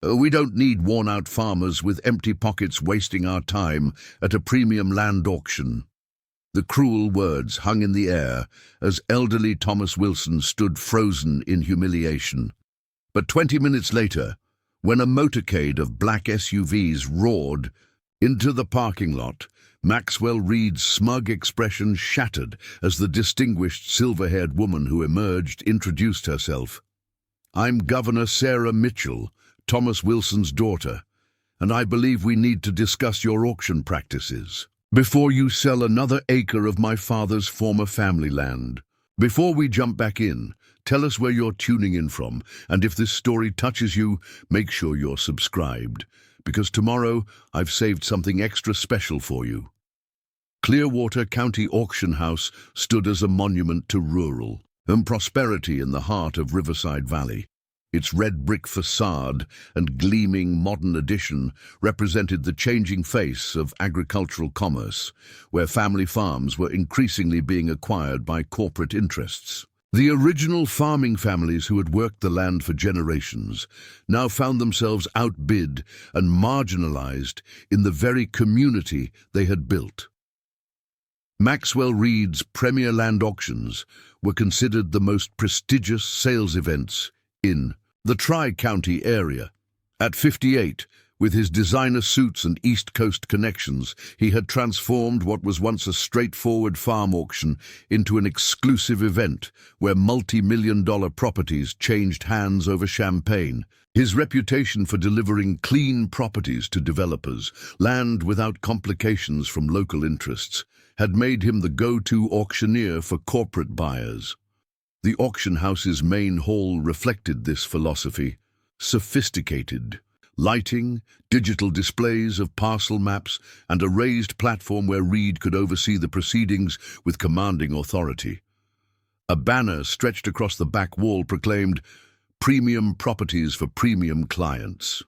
We don't need worn-out farmers with empty pockets wasting our time at a premium land auction." The cruel words hung in the air as elderly Thomas Wilson stood frozen in humiliation. But 20 minutes later, when a motorcade of black SUVs roared into the parking lot, Maxwell Reed's smug expression shattered as the distinguished silver-haired woman who emerged introduced herself. "I'm Governor Sarah Mitchell, Thomas Wilson's daughter, and I believe we need to discuss your auction practices before you sell another acre of my father's former family land. Before we jump back in, tell us where you're tuning in from, and if this story touches you, make sure you're subscribed, because tomorrow I've saved something extra special for you." Clearwater County Auction House stood as a monument to rural and prosperity in the heart of Riverside Valley. Its red brick facade and gleaming modern addition represented the changing face of agricultural commerce, where family farms were increasingly being acquired by corporate interests. The original farming families who had worked the land for generations now found themselves outbid and marginalized in the very community they had built. Maxwell Reed's premier land auctions were considered the most prestigious sales events in the Tri-County area. At 58, with his designer suits and East Coast connections, he had transformed what was once a straightforward farm auction into an exclusive event where multi-million-dollar properties changed hands over champagne. His reputation for delivering clean properties to developers, land without complications from local interests, had made him the go-to auctioneer for corporate buyers. The auction house's main hall reflected this philosophy. Sophisticated lighting, digital displays of parcel maps, and a raised platform where Reed could oversee the proceedings with commanding authority. A banner stretched across the back wall proclaimed, "Premium properties for premium clients."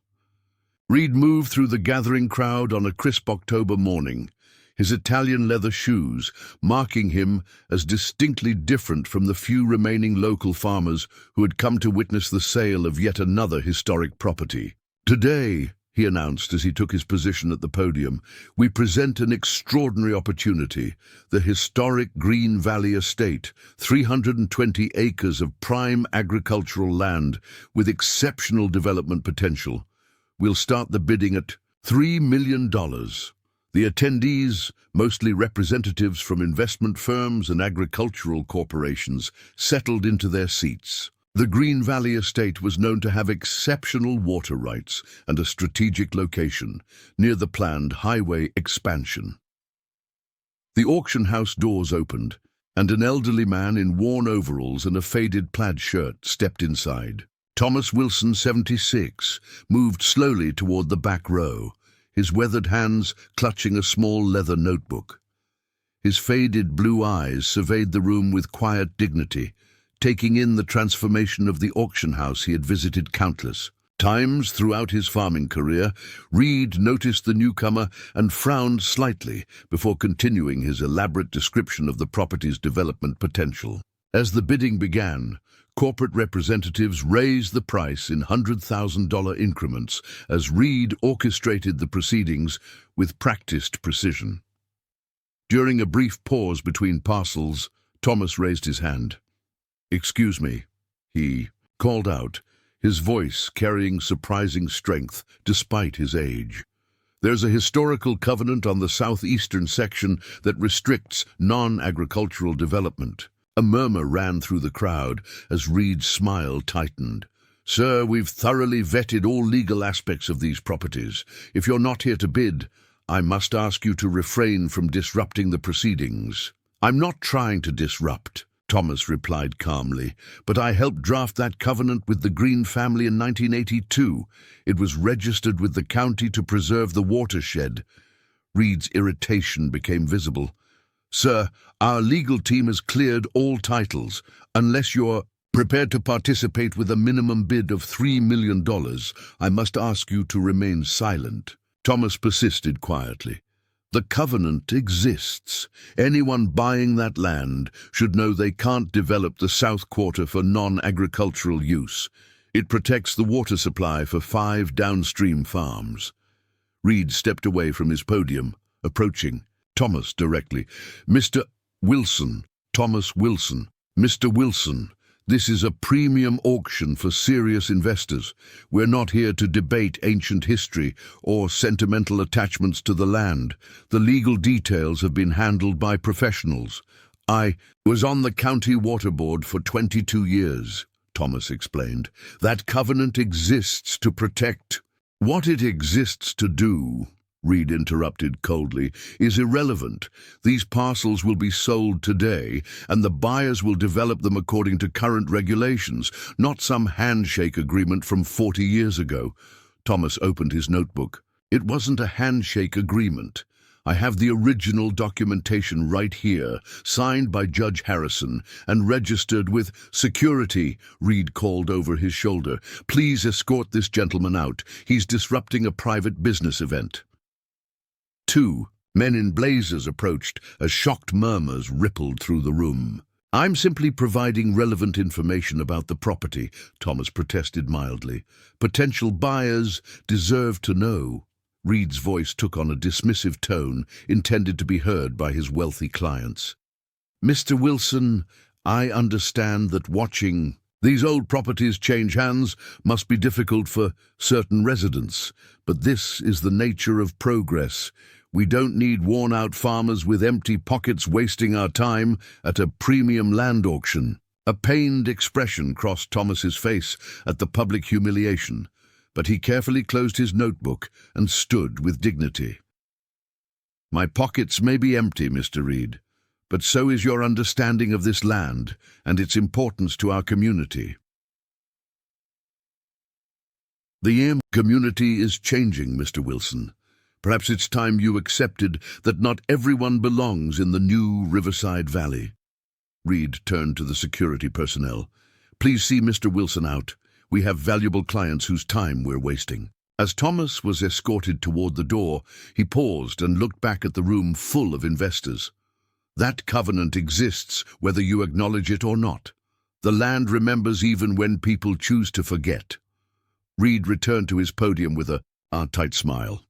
Reed moved through the gathering crowd on a crisp October morning, his Italian leather shoes marking him as distinctly different from the few remaining local farmers who had come to witness the sale of yet another historic property. "Today," he announced as he took his position at the podium, "we present an extraordinary opportunity, the historic Green Valley Estate, 320 acres of prime agricultural land with exceptional development potential. We'll start the bidding at $3 million. The attendees, mostly representatives from investment firms and agricultural corporations, settled into their seats. The Green Valley Estate was known to have exceptional water rights and a strategic location near the planned highway expansion. The auction house doors opened, and an elderly man in worn overalls and a faded plaid shirt stepped inside. Thomas Wilson, 76, moved slowly toward the back row, his weathered hands clutching a small leather notebook. His faded blue eyes surveyed the room with quiet dignity, taking in the transformation of the auction house he had visited countless times throughout his farming career. Reed noticed the newcomer and frowned slightly before continuing his elaborate description of the property's development potential. As the bidding began, corporate representatives raised the price in $100,000 increments as Reed orchestrated the proceedings with practiced precision. During a brief pause between parcels, Thomas raised his hand. "Excuse me," he called out, his voice carrying surprising strength despite his age. "There's a historical covenant on the southeastern section that restricts non-agricultural development." A murmur ran through the crowd as Reed's smile tightened. "Sir, we've thoroughly vetted all legal aspects of these properties. If you're not here to bid, I must ask you to refrain from disrupting the proceedings." "I'm not trying to disrupt," Thomas replied calmly, "but I helped draft that covenant with the Green family in 1982. It was registered with the county to preserve the watershed." Reed's irritation became visible. "Sir, our legal team has cleared all titles. Unless you're prepared to participate with a minimum bid of $3 million, I must ask you to remain silent." Thomas persisted quietly. "The covenant exists. Anyone buying that land should know they can't develop the South Quarter for non-agricultural use. It protects the water supply for 5 downstream farms. Reed stepped away from his podium, approaching Thomas directly. Mr. Wilson, Thomas Wilson. Mr. Wilson, this is a premium auction for serious investors. We're not here to debate ancient history or sentimental attachments to the land. The legal details have been handled by professionals. I was on the county water board for 22 years, Thomas explained. That covenant exists to protect. What it exists to do, Reed interrupted coldly, is irrelevant. These parcels will be sold today, and the buyers will develop them according to current regulations, not some handshake agreement from 40 years ago. Thomas opened his notebook. It wasn't a handshake agreement. I have the original documentation right here, signed by Judge Harrison and registered with security, Reed called over his shoulder. Please escort this gentleman out. He's disrupting a private business event. 2 men in blazers approached as shocked murmurs rippled through the room. I'm simply providing relevant information about the property, Thomas protested mildly. Potential buyers deserve to know. Reed's voice took on a dismissive tone intended to be heard by his wealthy clients. Mr. Wilson, I understand that watching these old properties change hands must be difficult for certain residents, but this is the nature of progress. We don't need worn-out farmers with empty pockets wasting our time at a premium land auction. A pained expression crossed Thomas's face at the public humiliation, but he carefully closed his notebook and stood with dignity. My pockets may be empty, Mr. Reed, but so is your understanding of this land and its importance to our community. The community is changing, Mr. Wilson. Perhaps it's time you accepted that not everyone belongs in the new Riverside Valley. Reed turned to the security personnel. Please see Mr. Wilson out. We have valuable clients whose time we're wasting. As Thomas was escorted toward the door, he paused and looked back at the room full of investors. That covenant exists whether you acknowledge it or not. The land remembers even when people choose to forget. Reed returned to his podium with a tight smile.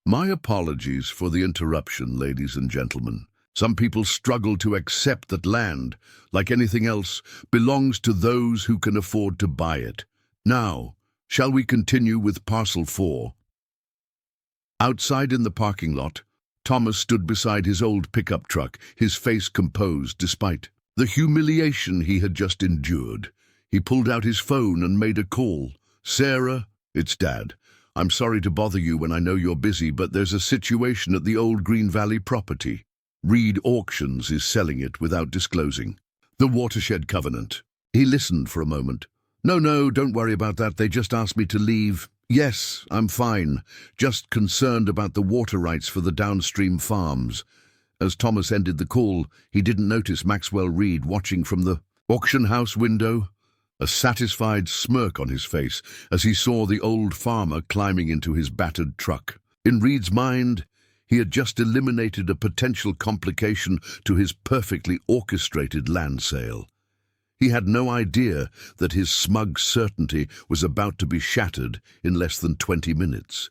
My apologies for the interruption, ladies and gentlemen. Some people struggle to accept that land, like anything else, belongs to those who can afford to buy it. Now, shall we continue with Parcel 4? Outside in the parking lot, Thomas stood beside his old pickup truck, his face composed despite the humiliation he had just endured. He pulled out his phone and made a call. Sarah, it's Dad. I'm sorry to bother you when I know you're busy, but there's a situation at the old Green Valley property. Reed Auctions is selling it without disclosing. The watershed covenant. He listened for a moment. No, don't worry about that. They just asked me to leave. Yes, I'm fine. Just concerned about the water rights for the downstream farms. As Thomas ended the call, he didn't notice Maxwell Reed watching from the auction house window, a satisfied smirk on his face as he saw the old farmer climbing into his battered truck. In Reed's mind, he had just eliminated a potential complication to his perfectly orchestrated land sale. He had no idea that his smug certainty was about to be shattered in less than 20 minutes.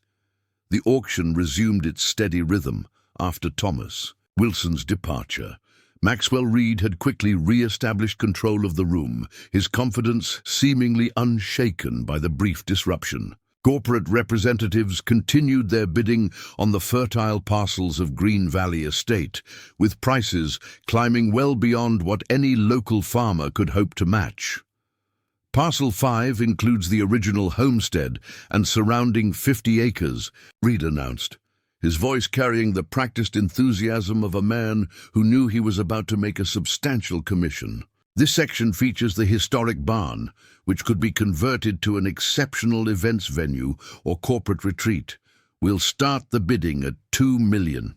The auction resumed its steady rhythm after Thomas Wilson's departure. Maxwell Reed had quickly re-established control of the room, his confidence seemingly unshaken by the brief disruption. Corporate representatives continued their bidding on the fertile parcels of Green Valley Estate, with prices climbing well beyond what any local farmer could hope to match. Parcel 5 includes the original homestead and surrounding 50 acres, Reed announced, his voice carrying the practiced enthusiasm of a man who knew he was about to make a substantial commission. This section features the historic barn, which could be converted to an exceptional events venue or corporate retreat. We'll start the bidding at $2 million.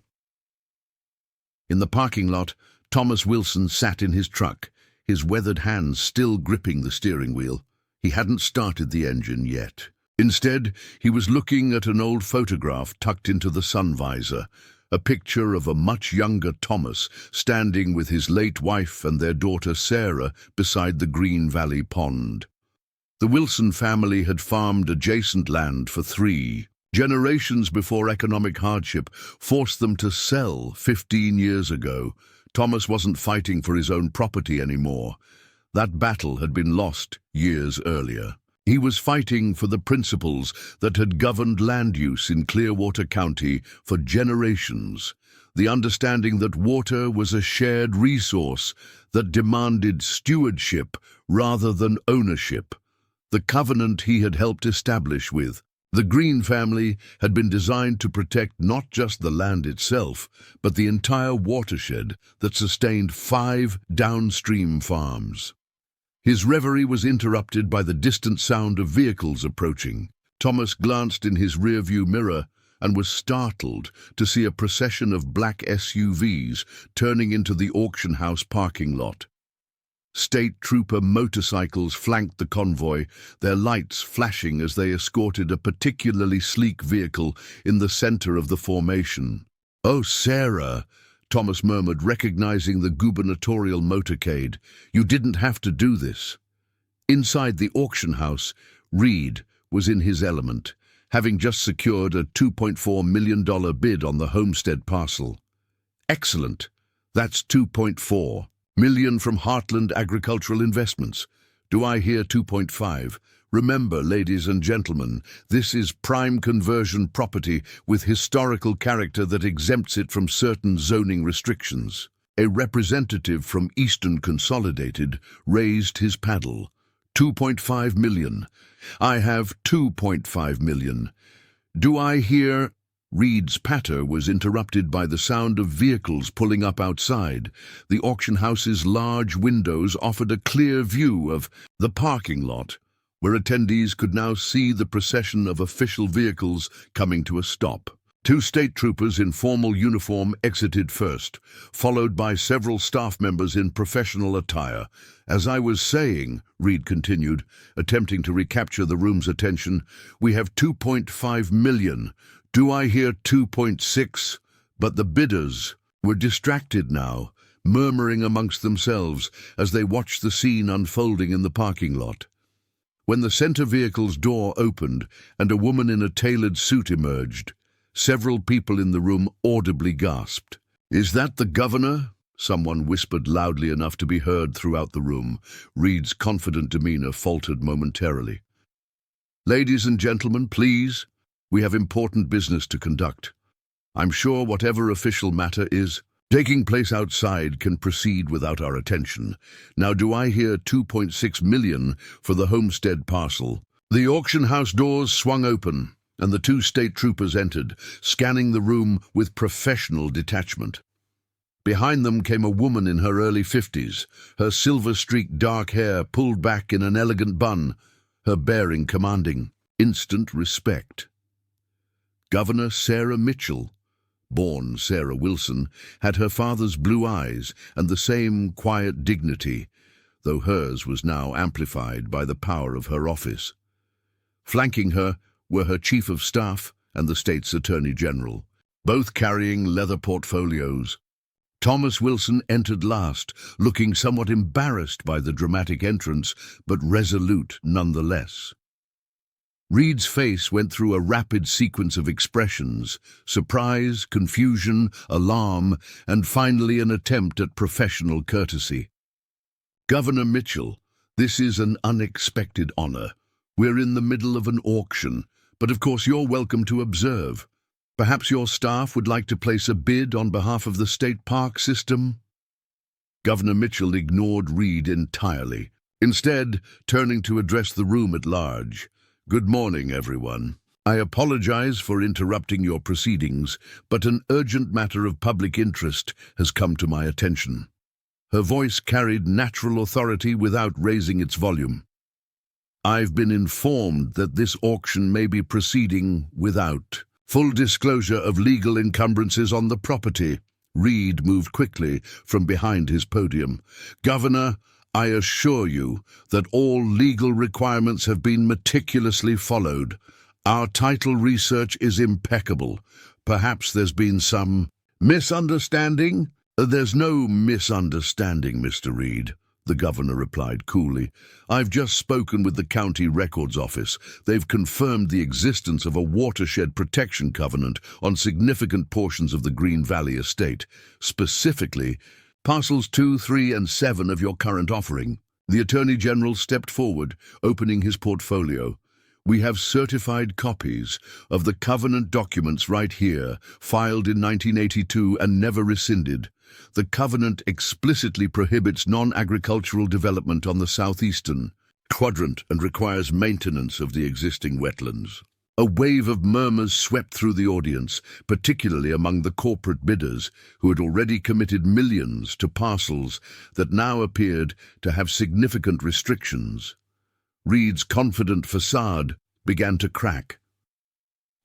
In the parking lot, Thomas Wilson sat in his truck, his weathered hands still gripping the steering wheel. He hadn't started the engine yet. Instead, he was looking at an old photograph tucked into the sun visor, a picture of a much younger Thomas standing with his late wife and their daughter Sarah beside the Green Valley Pond. The Wilson family had farmed adjacent land for 3 generations before economic hardship forced them to sell 15 years ago. Thomas wasn't fighting for his own property anymore. That battle had been lost years earlier. He was fighting for the principles that had governed land use in Clearwater County for generations. The understanding that water was a shared resource that demanded stewardship rather than ownership. The covenant he had helped establish with the Green family had been designed to protect not just the land itself, but the entire watershed that sustained 5 downstream farms. His reverie was interrupted by the distant sound of vehicles approaching. Thomas glanced in his rearview mirror and was startled to see a procession of black SUVs turning into the auction house parking lot. State trooper motorcycles flanked the convoy, their lights flashing as they escorted a particularly sleek vehicle in the center of the formation. "Oh, Sarah," Thomas murmured, recognizing the gubernatorial motorcade. "You didn't have to do this." Inside the auction house, Reed was in his element, having just secured a $2.4 million bid on the homestead parcel. "Excellent. That's $2.4 million from Heartland Agricultural Investments. Do I hear 2.5? Remember, ladies and gentlemen, this is prime conversion property with historical character that exempts it from certain zoning restrictions." A representative from Eastern Consolidated raised his paddle. $2.5 million. I have $2.5 million. Do I hear? Reed's patter was interrupted by the sound of vehicles pulling up outside. The auction house's large windows offered a clear view of the parking lot, where attendees could now see the procession of official vehicles coming to a stop. 2 state troopers in formal uniform exited first, followed by several staff members in professional attire. "As I was saying," Reed continued, attempting to recapture the room's attention, "we have $2.5 million. Do I hear 2.6? But the bidders were distracted now, murmuring amongst themselves as they watched the scene unfolding in the parking lot. When the center vehicle's door opened and a woman in a tailored suit emerged, several people in the room audibly gasped. "Is that the governor?" Someone whispered loudly enough to be heard throughout the room. Reed's confident demeanor faltered momentarily. "Ladies and gentlemen, please. We have important business to conduct. I'm sure whatever official matter is taking place outside can proceed without our attention. Now, do I hear 2.6 million for the homestead parcel?" The auction house doors swung open, and the 2 state troopers entered, scanning the room with professional detachment. Behind them came a woman in her early 50s, her silver-streaked dark hair pulled back in an elegant bun, her bearing commanding. Instant respect. Governor Sarah Mitchell, born Sarah Wilson, had her father's blue eyes and the same quiet dignity, though hers was now amplified by the power of her office. Flanking her were her chief of staff and the state's attorney general, both carrying leather portfolios. Thomas Wilson entered last, looking somewhat embarrassed by the dramatic entrance, but resolute nonetheless. Reed's face went through a rapid sequence of expressions: surprise, confusion, alarm, and finally an attempt at professional courtesy. "Governor Mitchell, this is an unexpected honor. We're in the middle of an auction, but of course you're welcome to observe. Perhaps your staff would like to place a bid on behalf of the state park system?" Governor Mitchell ignored Reed entirely, instead turning to address the room at large. "Good morning, everyone. I apologize for interrupting your proceedings, but an urgent matter of public interest has come to my attention." Her voice carried natural authority without raising its volume. "I've been informed that this auction may be proceeding without full disclosure of legal encumbrances on the property." Reed moved quickly from behind his podium. "Governor, I assure you that all legal requirements have been meticulously followed. Our title research is impeccable. Perhaps there's been some misunderstanding?" "There's no misunderstanding, Mr. Reed. the governor replied coolly. "I've just spoken with the county records office. They've confirmed the existence of a watershed protection covenant on significant portions of the Green Valley estate, specifically parcels 2, 3, and 7 of your current offering." The Attorney General stepped forward, opening his portfolio. "We have certified copies of the covenant documents right here, filed in 1982 and never rescinded. The covenant explicitly prohibits non-agricultural development on the southeastern quadrant and requires maintenance of the existing wetlands." A wave of murmurs swept through the audience, particularly among the corporate bidders who had already committed millions to parcels that now appeared to have significant restrictions. Reed's confident facade began to crack.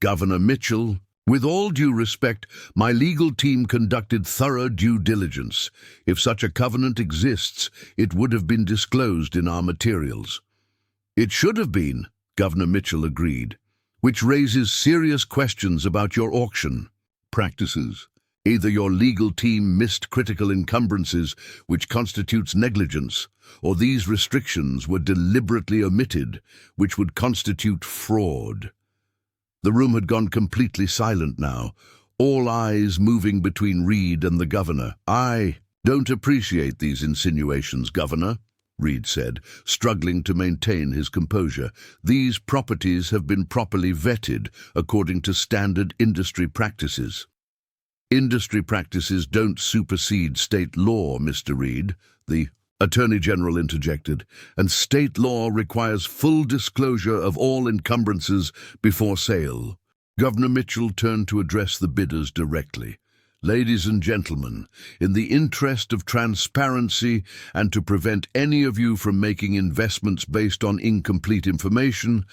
"Governor Mitchell, with all due respect, my legal team conducted thorough due diligence. If such a covenant exists, it would have been disclosed in our materials." "It should have been," Governor Mitchell agreed, "which raises serious questions about your auction practices. Either your legal team missed critical encumbrances, which constitutes negligence, or these restrictions were deliberately omitted, which would constitute fraud." The room had gone completely silent now, all eyes moving between Reed and the governor. "I don't appreciate these insinuations, Governor," Reed said, struggling to maintain his composure. "These properties have been properly vetted according to standard industry practices." "Industry practices don't supersede state law, Mr. Reed," the Attorney General interjected, "and state law requires full disclosure of all encumbrances before sale." Governor Mitchell turned to address the bidders directly. "Ladies and gentlemen, in the interest of transparency and to prevent any of you from making investments based on incomplete information,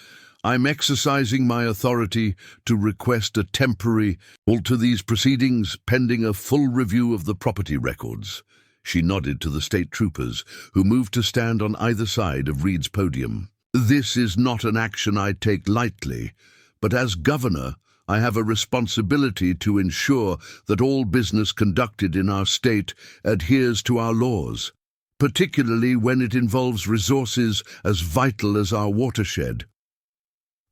I'm exercising my authority to request a temporary halt to these proceedings pending a full review of the property records." She nodded to the state troopers, who moved to stand on either side of Reed's podium. "This is not an action I take lightly, but as governor, I have a responsibility to ensure that all business conducted in our state adheres to our laws, particularly when it involves resources as vital as our watershed."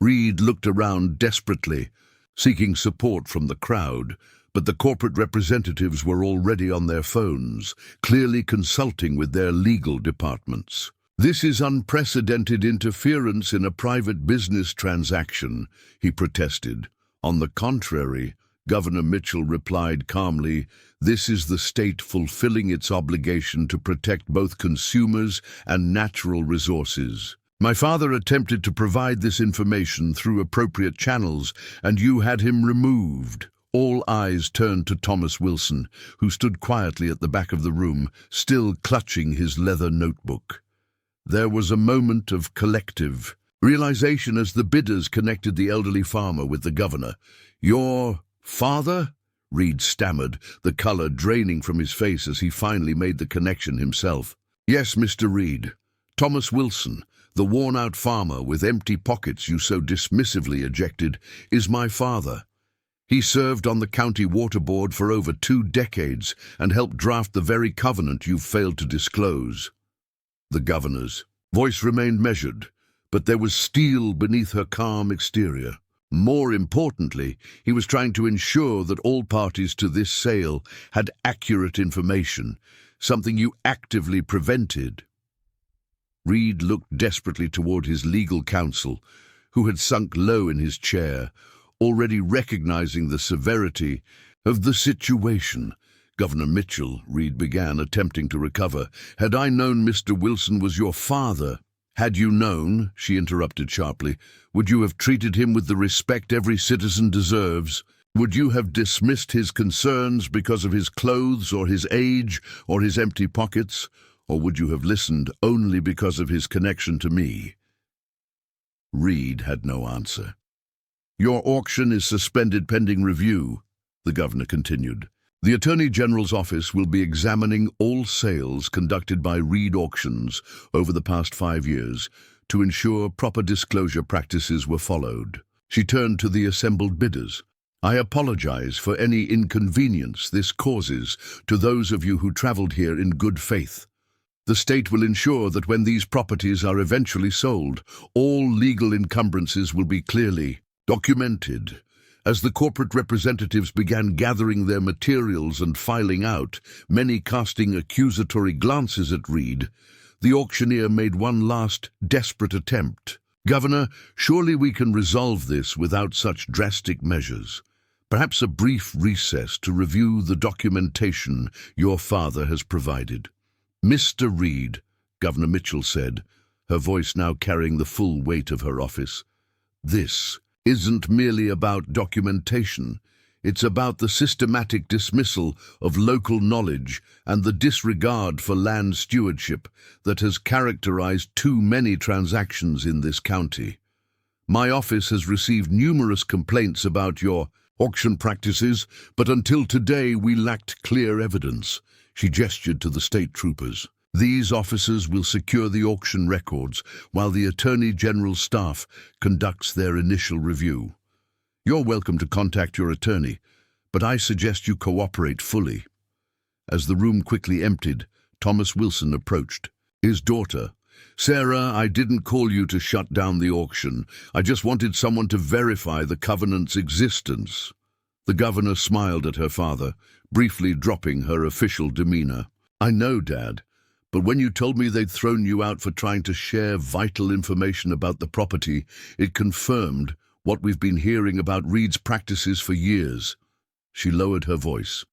Reed looked around desperately, seeking support from the crowd, but the corporate representatives were already on their phones, clearly consulting with their legal departments. "This is unprecedented interference in a private business transaction," he protested. "On the contrary," Governor Mitchell replied calmly, "this is the state fulfilling its obligation to protect both consumers and natural resources. My father attempted to provide this information through appropriate channels, and you had him removed." All eyes turned to Thomas Wilson, who stood quietly at the back of the room, still clutching his leather notebook. There was a moment of collective realization as the bidders connected the elderly farmer with the governor. "Your father?" Reed stammered, the color draining from his face as he finally made the connection himself. "Yes, Mr. Reed. Thomas Wilson, the worn-out farmer with empty pockets you so dismissively ejected, is my father. He served on the county water board for over 2 decades and helped draft the very covenant you've failed to disclose." The governor's voice remained measured, but there was steel beneath her calm exterior. More importantly, he was trying to ensure that all parties to this sale had accurate information, something you actively prevented. Reed looked desperately toward his legal counsel, who had sunk low in his chair, already recognizing the severity of the situation. "Governor Mitchell," Reed began, attempting to recover, "had I known Mr. Wilson was your father—" "Had you known," she interrupted sharply, "would you have treated him with the respect every citizen deserves? Would you have dismissed his concerns because of his clothes or his age or his empty pockets? Or would you have listened only because of his connection to me?" Reed had no answer. "Your auction is suspended pending review," the governor continued. "The Attorney General's office will be examining all sales conducted by Reed Auctions over the past 5 years to ensure proper disclosure practices were followed." She turned to the assembled bidders. "I apologize for any inconvenience this causes to those of you who traveled here in good faith. The state will ensure that when these properties are eventually sold, all legal encumbrances will be clearly documented. As the corporate representatives began gathering their materials and filing out, many casting accusatory glances at Reed, the auctioneer made one last desperate attempt. "Governor, surely we can resolve this without such drastic measures. Perhaps a brief recess to review the documentation your father has provided." "Mr. Reed," Governor Mitchell said, her voice now carrying the full weight of her office, "this isn't merely about documentation. It's about the systematic dismissal of local knowledge and the disregard for land stewardship that has characterized too many transactions in this county. My office has received numerous complaints about your auction practices, but until today we lacked clear evidence." She gestured to the state troopers. "These officers will secure the auction records while the Attorney General's staff conducts their initial review. You're welcome to contact your attorney, but I suggest you cooperate fully." As the room quickly emptied, Thomas Wilson approached. His daughter, "Sarah, I didn't call you to shut down the auction. I just wanted someone to verify the covenant's existence." The governor smiled at her father, briefly dropping her official demeanor. "I know, Dad, but when you told me they'd thrown you out for trying to share vital information about the property, it confirmed what we've been hearing about Reed's practices for years." She lowered her voice.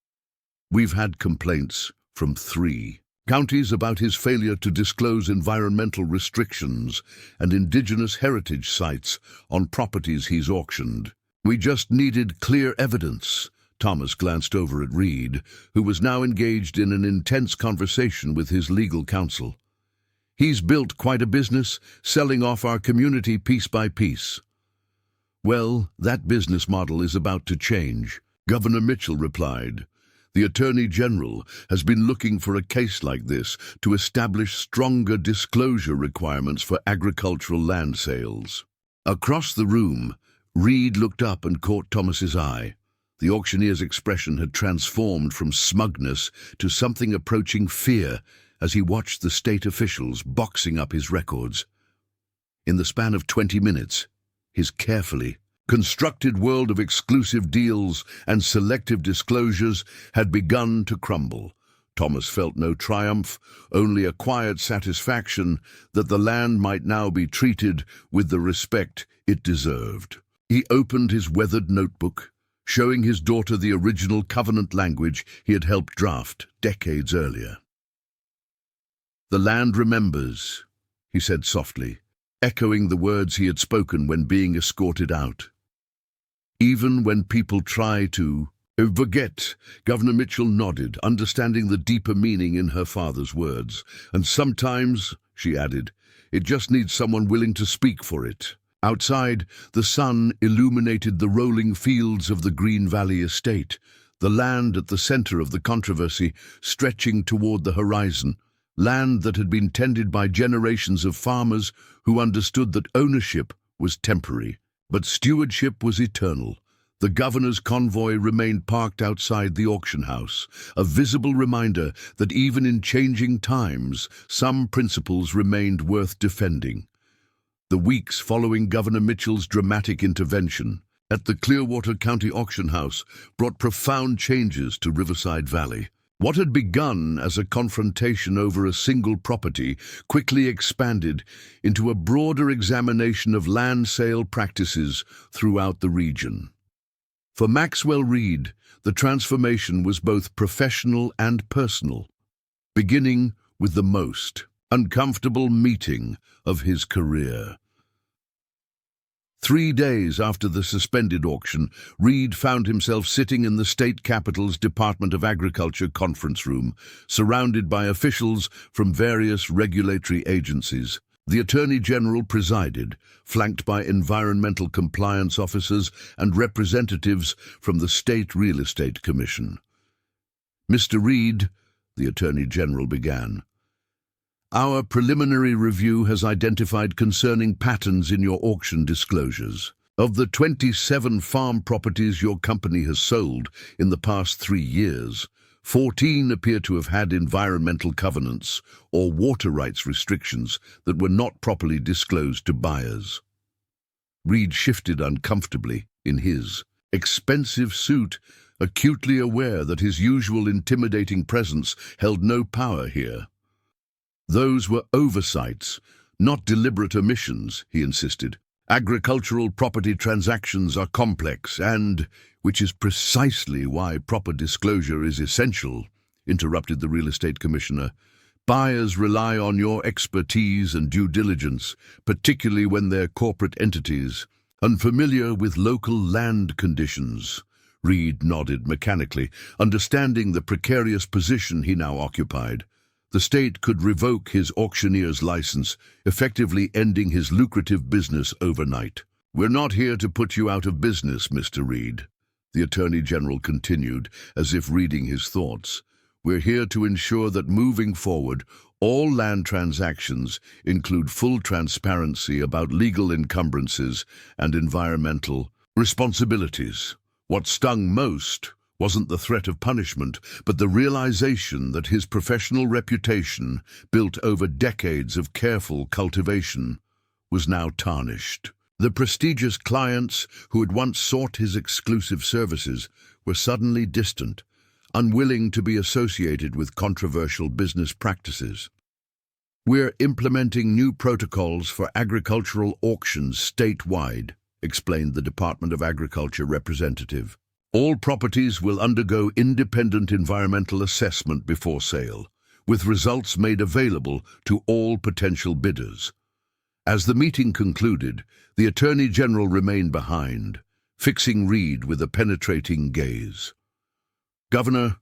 "We've had complaints from 3 counties about his failure to disclose environmental restrictions and indigenous heritage sites on properties he's auctioned. We just needed clear evidence." Thomas glanced over at Reed, who was now engaged in an intense conversation with his legal counsel. "He's built quite a business, selling off our community piece by piece." "Well, that business model is about to change," Governor Mitchell replied. "The Attorney General has been looking for a case like this to establish stronger disclosure requirements for agricultural land sales." Across the room, Reed looked up and caught Thomas's eye. The auctioneer's expression had transformed from smugness to something approaching fear as he watched the state officials boxing up his records. In the span of 20 minutes, his carefully constructed world of exclusive deals and selective disclosures had begun to crumble. Thomas felt no triumph, only a quiet satisfaction that the land might now be treated with the respect it deserved. He opened his weathered notebook, showing his daughter the original covenant language he had helped draft decades earlier. "The land remembers," he said softly, echoing the words he had spoken when being escorted out. "Even when people try to forget." Governor Mitchell nodded, understanding the deeper meaning in her father's words. "And sometimes," she added, "it just needs someone willing to speak for it." Outside, the sun illuminated the rolling fields of the Green Valley estate, the land at the center of the controversy stretching toward the horizon, land that had been tended by generations of farmers who understood that ownership was temporary, but stewardship was eternal. The governor's convoy remained parked outside the auction house, a visible reminder that even in changing times, some principles remained worth defending. The weeks following Governor Mitchell's dramatic intervention at the Clearwater County Auction House brought profound changes to Riverside Valley. What had begun as a confrontation over a single property quickly expanded into a broader examination of land sale practices throughout the region. For Maxwell Reed, the transformation was both professional and personal, beginning with the most uncomfortable meeting of his career. 3 days after the suspended auction, Reed found himself sitting in the state capitol's Department of Agriculture conference room, surrounded by officials from various regulatory agencies. The Attorney General presided, flanked by environmental compliance officers and representatives from the State Real Estate Commission. "Mr. Reed," the Attorney General began, "our preliminary review has identified concerning patterns in your auction disclosures. Of the 27 farm properties your company has sold in the past 3 years, 14 appear to have had environmental covenants or water rights restrictions that were not properly disclosed to buyers. Reed shifted uncomfortably in his expensive suit, acutely aware that his usual intimidating presence held no power here. Those were oversights, not deliberate omissions, he insisted. Agricultural property transactions are complex and, which is precisely why proper disclosure is essential, interrupted the real estate commissioner. Buyers rely on your expertise and due diligence, particularly when they're corporate entities, unfamiliar with local land conditions. Reed nodded mechanically, understanding the precarious position he now occupied. The state could revoke his auctioneer's license, effectively ending his lucrative business overnight. We're not here to put you out of business, Mr. Reed, the Attorney General continued, as if reading his thoughts. We're here to ensure that moving forward, all land transactions include full transparency about legal encumbrances and environmental responsibilities. What stung most wasn't the threat of punishment, but the realization that his professional reputation, built over decades of careful cultivation, was now tarnished. The prestigious clients who had once sought his exclusive services were suddenly distant, unwilling to be associated with controversial business practices. We're implementing new protocols for agricultural auctions statewide, explained the Department of Agriculture representative. All properties will undergo independent environmental assessment before sale, with results made available to all potential bidders. As the meeting concluded, the Attorney General remained behind, fixing Reed with a penetrating gaze. Governor,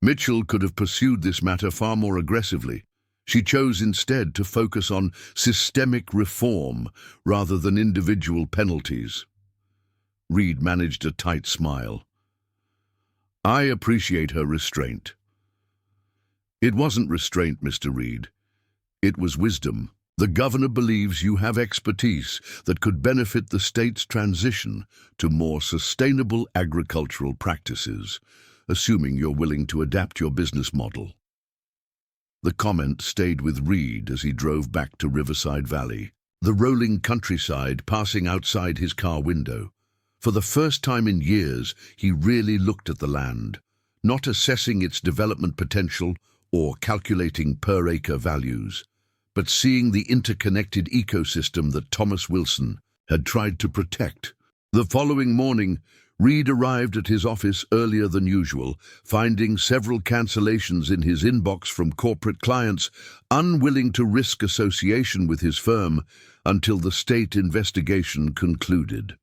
Mitchell could have pursued this matter far more aggressively. She chose instead to focus on systemic reform rather than individual penalties. Reed managed a tight smile. I appreciate her restraint. It wasn't restraint, Mr. Reed. It was wisdom. The governor believes you have expertise that could benefit the state's transition to more sustainable agricultural practices, assuming you're willing to adapt your business model. The comment stayed with Reed as he drove back to Riverside Valley, the rolling countryside passing outside his car window. For the first time in years, he really looked at the land, not assessing its development potential or calculating per-acre values, but seeing the interconnected ecosystem that Thomas Wilson had tried to protect. The following morning, Reed arrived at his office earlier than usual, finding several cancellations in his inbox from corporate clients unwilling to risk association with his firm until the state investigation concluded.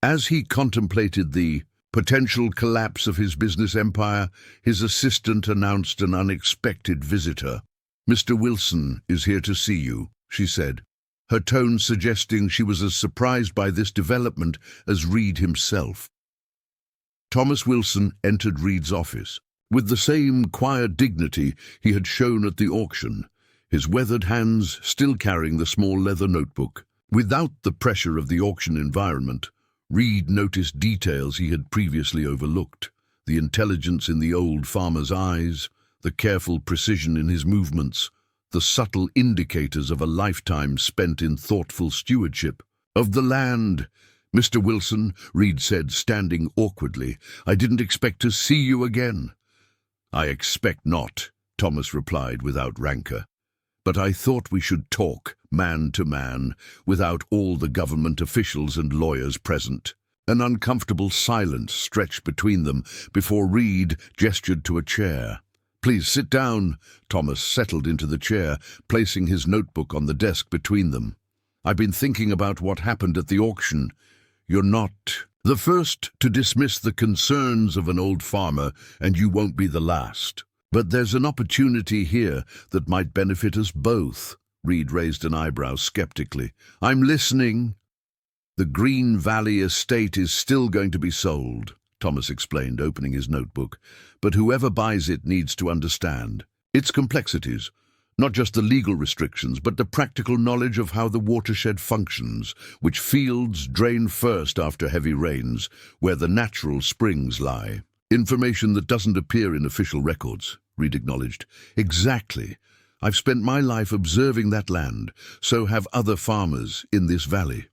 As he contemplated the potential collapse of his business empire, his assistant announced an unexpected visitor. Mr. Wilson is here to see you, she said, her tone suggesting she was as surprised by this development as Reed himself. Thomas Wilson entered Reed's office with the same quiet dignity he had shown at the auction, his weathered hands still carrying the small leather notebook. Without the pressure of the auction environment, Reed noticed details he had previously overlooked, the intelligence in the old farmer's eyes, the careful precision in his movements, the subtle indicators of a lifetime spent in thoughtful stewardship of the land. Mr. Wilson, Reed said, standing awkwardly, I didn't expect to see you again. I expect not, Thomas replied without rancor. But I thought we should talk, man to man, without all the government officials and lawyers present. An uncomfortable silence stretched between them before Reed gestured to a chair. Please sit down. Thomas settled into the chair, placing his notebook on the desk between them. I've been thinking about what happened at the auction. You're not the first to dismiss the concerns of an old farmer, and you won't be the last. But there's an opportunity here that might benefit us both. Reed raised an eyebrow skeptically. I'm listening. The Green Valley estate is still going to be sold, Thomas explained, opening his notebook. But whoever buys it needs to understand its complexities, not just the legal restrictions, but the practical knowledge of how the watershed functions, which fields drain first after heavy rains, where the natural springs lie. Information that doesn't appear in official records, Reed acknowledged. Exactly. I've spent my life observing that land, so have other farmers in this valley.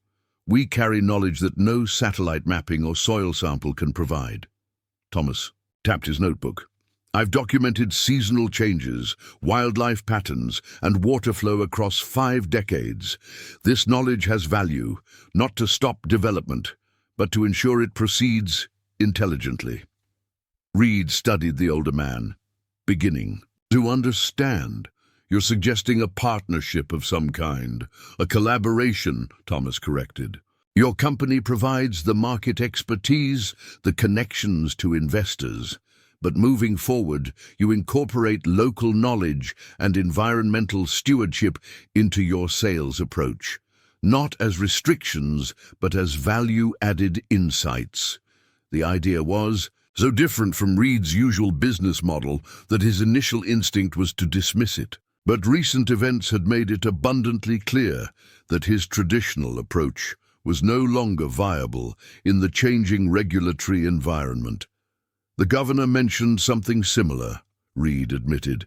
We carry knowledge that no satellite mapping or soil sample can provide. Thomas tapped his notebook. I've documented seasonal changes, wildlife patterns, and water flow across 5 decades. This knowledge has value, not to stop development, but to ensure it proceeds intelligently. Reed studied the older man, beginning to understand. You're suggesting a partnership of some kind, a collaboration, Thomas corrected. Your company provides the market expertise, the connections to investors, but moving forward, you incorporate local knowledge and environmental stewardship into your sales approach, not as restrictions, but as value-added insights. The idea was so different from Reed's usual business model that his initial instinct was to dismiss it. But recent events had made it abundantly clear that his traditional approach was no longer viable in the changing regulatory environment. The governor mentioned something similar, Reed admitted.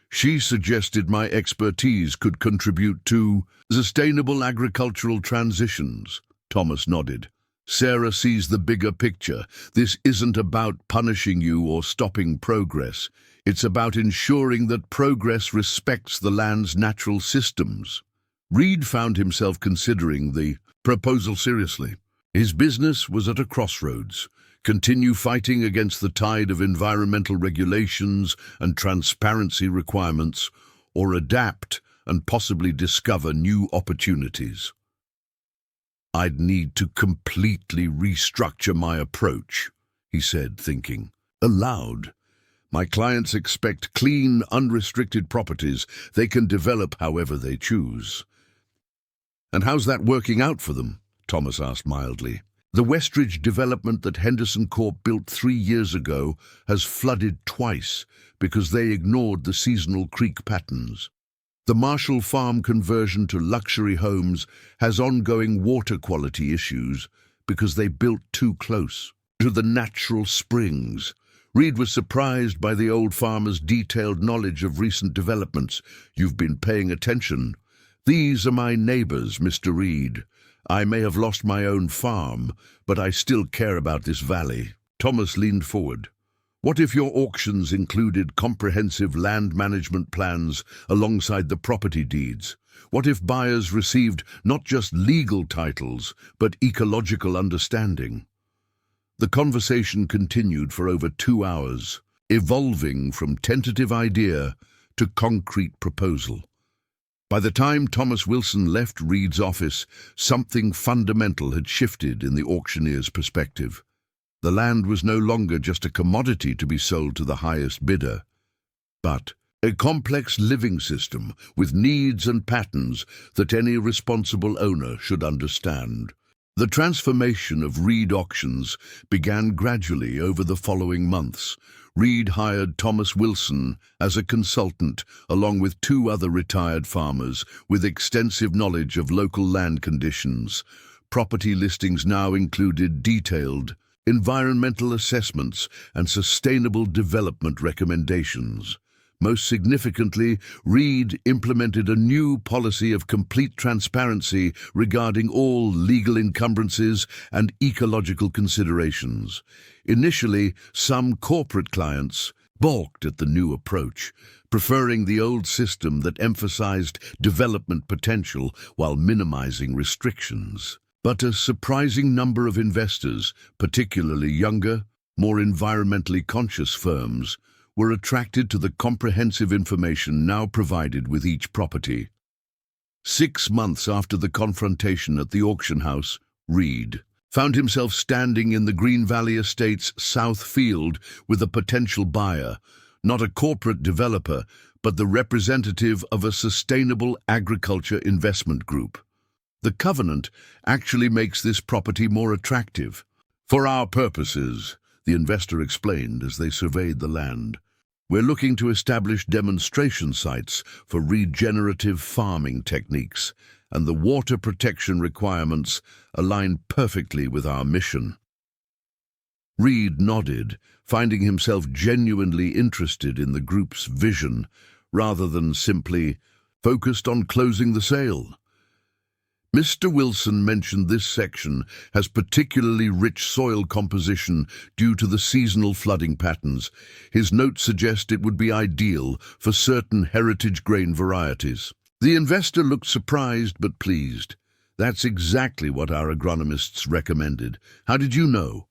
She suggested my expertise could contribute to sustainable agricultural transitions. Thomas nodded. Sarah sees the bigger picture. This isn't about punishing you or stopping progress. It's about ensuring that progress respects the land's natural systems. Reed found himself considering the proposal seriously. His business was at a crossroads. Continue fighting against the tide of environmental regulations and transparency requirements, or adapt and possibly discover new opportunities. I'd need to completely restructure my approach, he said, thinking. Aloud. My clients expect clean, unrestricted properties they can develop however they choose. And how's that working out for them? Thomas asked mildly. The Westridge development that Henderson Corp built 3 years ago has flooded twice because they ignored the seasonal creek patterns. The Marshall Farm conversion to luxury homes has ongoing water quality issues because they built too close to the natural springs. Reed was surprised by the old farmer's detailed knowledge of recent developments. You've been paying attention. These are my neighbors, Mr. Reed. I may have lost my own farm, but I still care about this valley. Thomas leaned forward. What if your auctions included comprehensive land management plans alongside the property deeds? What if buyers received not just legal titles, but ecological understanding? The conversation continued for over 2 hours, evolving from tentative idea to concrete proposal. By the time Thomas Wilson left Reed's office, something fundamental had shifted in the auctioneer's perspective. The land was no longer just a commodity to be sold to the highest bidder, but a complex living system with needs and patterns that any responsible owner should understand. The transformation of Reed Auctions began gradually over the following months. Reed hired Thomas Wilson as a consultant, along with 2 other retired farmers with extensive knowledge of local land conditions. Property listings now included detailed environmental assessments and sustainable development recommendations. Most significantly, Reed implemented a new policy of complete transparency regarding all legal encumbrances and ecological considerations. Initially, some corporate clients balked at the new approach, preferring the old system that emphasized development potential while minimizing restrictions. But a surprising number of investors, particularly younger, more environmentally conscious firms, were attracted to the comprehensive information now provided with each property. 6 months after the confrontation at the auction house, Reed found himself standing in the Green Valley Estate's south field with a potential buyer, not a corporate developer, but the representative of a sustainable agriculture investment group. The covenant actually makes this property more attractive. For our purposes, the investor explained as they surveyed the land. We're looking to establish demonstration sites for regenerative farming techniques, and the water protection requirements align perfectly with our mission. Reed nodded, finding himself genuinely interested in the group's vision, rather than simply focused on closing the sale. Mr. Wilson mentioned this section has particularly rich soil composition due to the seasonal flooding patterns. His notes suggest it would be ideal for certain heritage grain varieties. The investor looked surprised but pleased. That's exactly what our agronomists recommended. How did you know?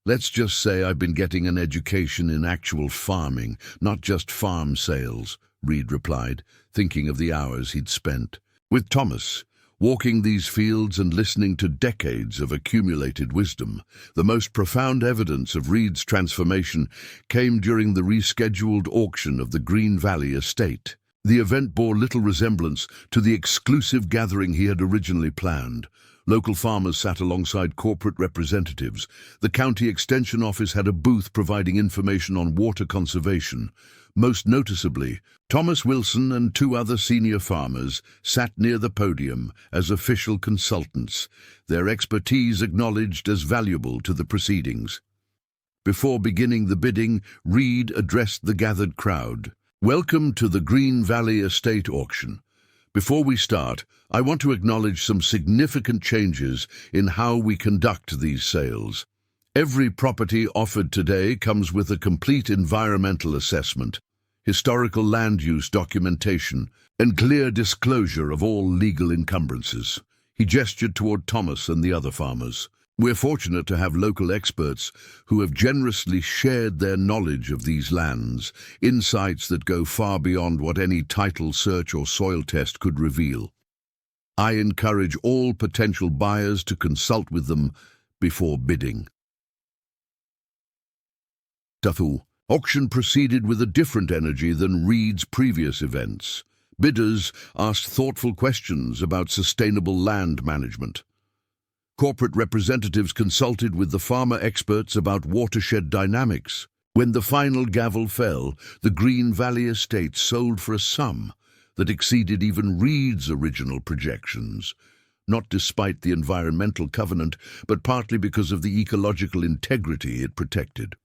Let's just say I've been getting an education in actual farming, not just farm sales, Reed replied, thinking of the hours he'd spent with Thomas, walking these fields and listening to decades of accumulated wisdom. The most profound evidence of Reed's transformation came during the rescheduled auction of the Green Valley estate. The event bore little resemblance to the exclusive gathering he had originally planned. Local farmers sat alongside corporate representatives. The county extension office had a booth providing information on water conservation. Most noticeably, Thomas Wilson and two other senior farmers sat near the podium as official consultants, their expertise acknowledged as valuable to the proceedings. Before beginning the bidding, Reed addressed the gathered crowd. Welcome to the Green Valley Estate Auction. Before we start, I want to acknowledge some significant changes in how we conduct these sales. Every property offered today comes with a complete environmental assessment, historical land use documentation, and clear disclosure of all legal encumbrances. He gestured toward Thomas and the other farmers. We're fortunate to have local experts who have generously shared their knowledge of these lands, insights that go far beyond what any title search or soil test could reveal. I encourage all potential buyers to consult with them before bidding. The auction proceeded with a different energy than Reed's previous events. Bidders asked thoughtful questions about sustainable land management. Corporate representatives consulted with the farmer experts about watershed dynamics. When the final gavel fell, the Green Valley estate sold for a sum that exceeded even Reed's original projections, not despite the environmental covenant, but partly because of the ecological integrity it protected.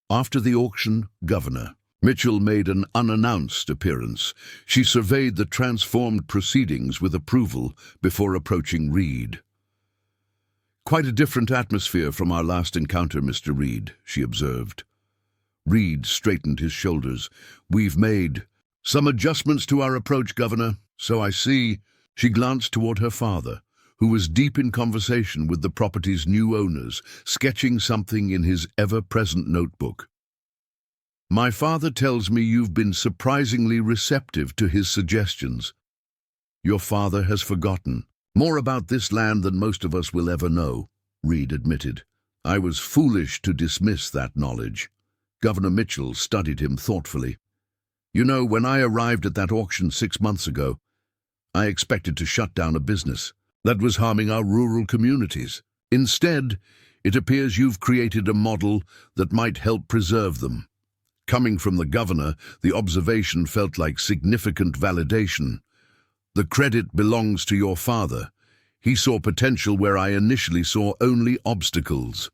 After the auction, Governor Mitchell made an unannounced appearance. She surveyed the transformed proceedings with approval before approaching Reed. "Quite a different atmosphere from our last encounter, Mr. Reed," she observed. Reed straightened his shoulders. "We've made some adjustments to our approach, Governor, so I see." She glanced toward her father, who was deep in conversation with the property's new owners, sketching something in his ever-present notebook. "My father tells me you've been surprisingly receptive to his suggestions." "Your father has forgotten more about this land than most of us will ever know," Reed admitted. "I was foolish to dismiss that knowledge." Governor Mitchell studied him thoughtfully. "You know, when I arrived at that auction 6 months ago, I expected to shut down a business that was harming our rural communities. Instead, it appears you've created a model that might help preserve them." Coming from the governor, the observation felt like significant validation. "The credit belongs to your father. He saw potential where I initially saw only obstacles."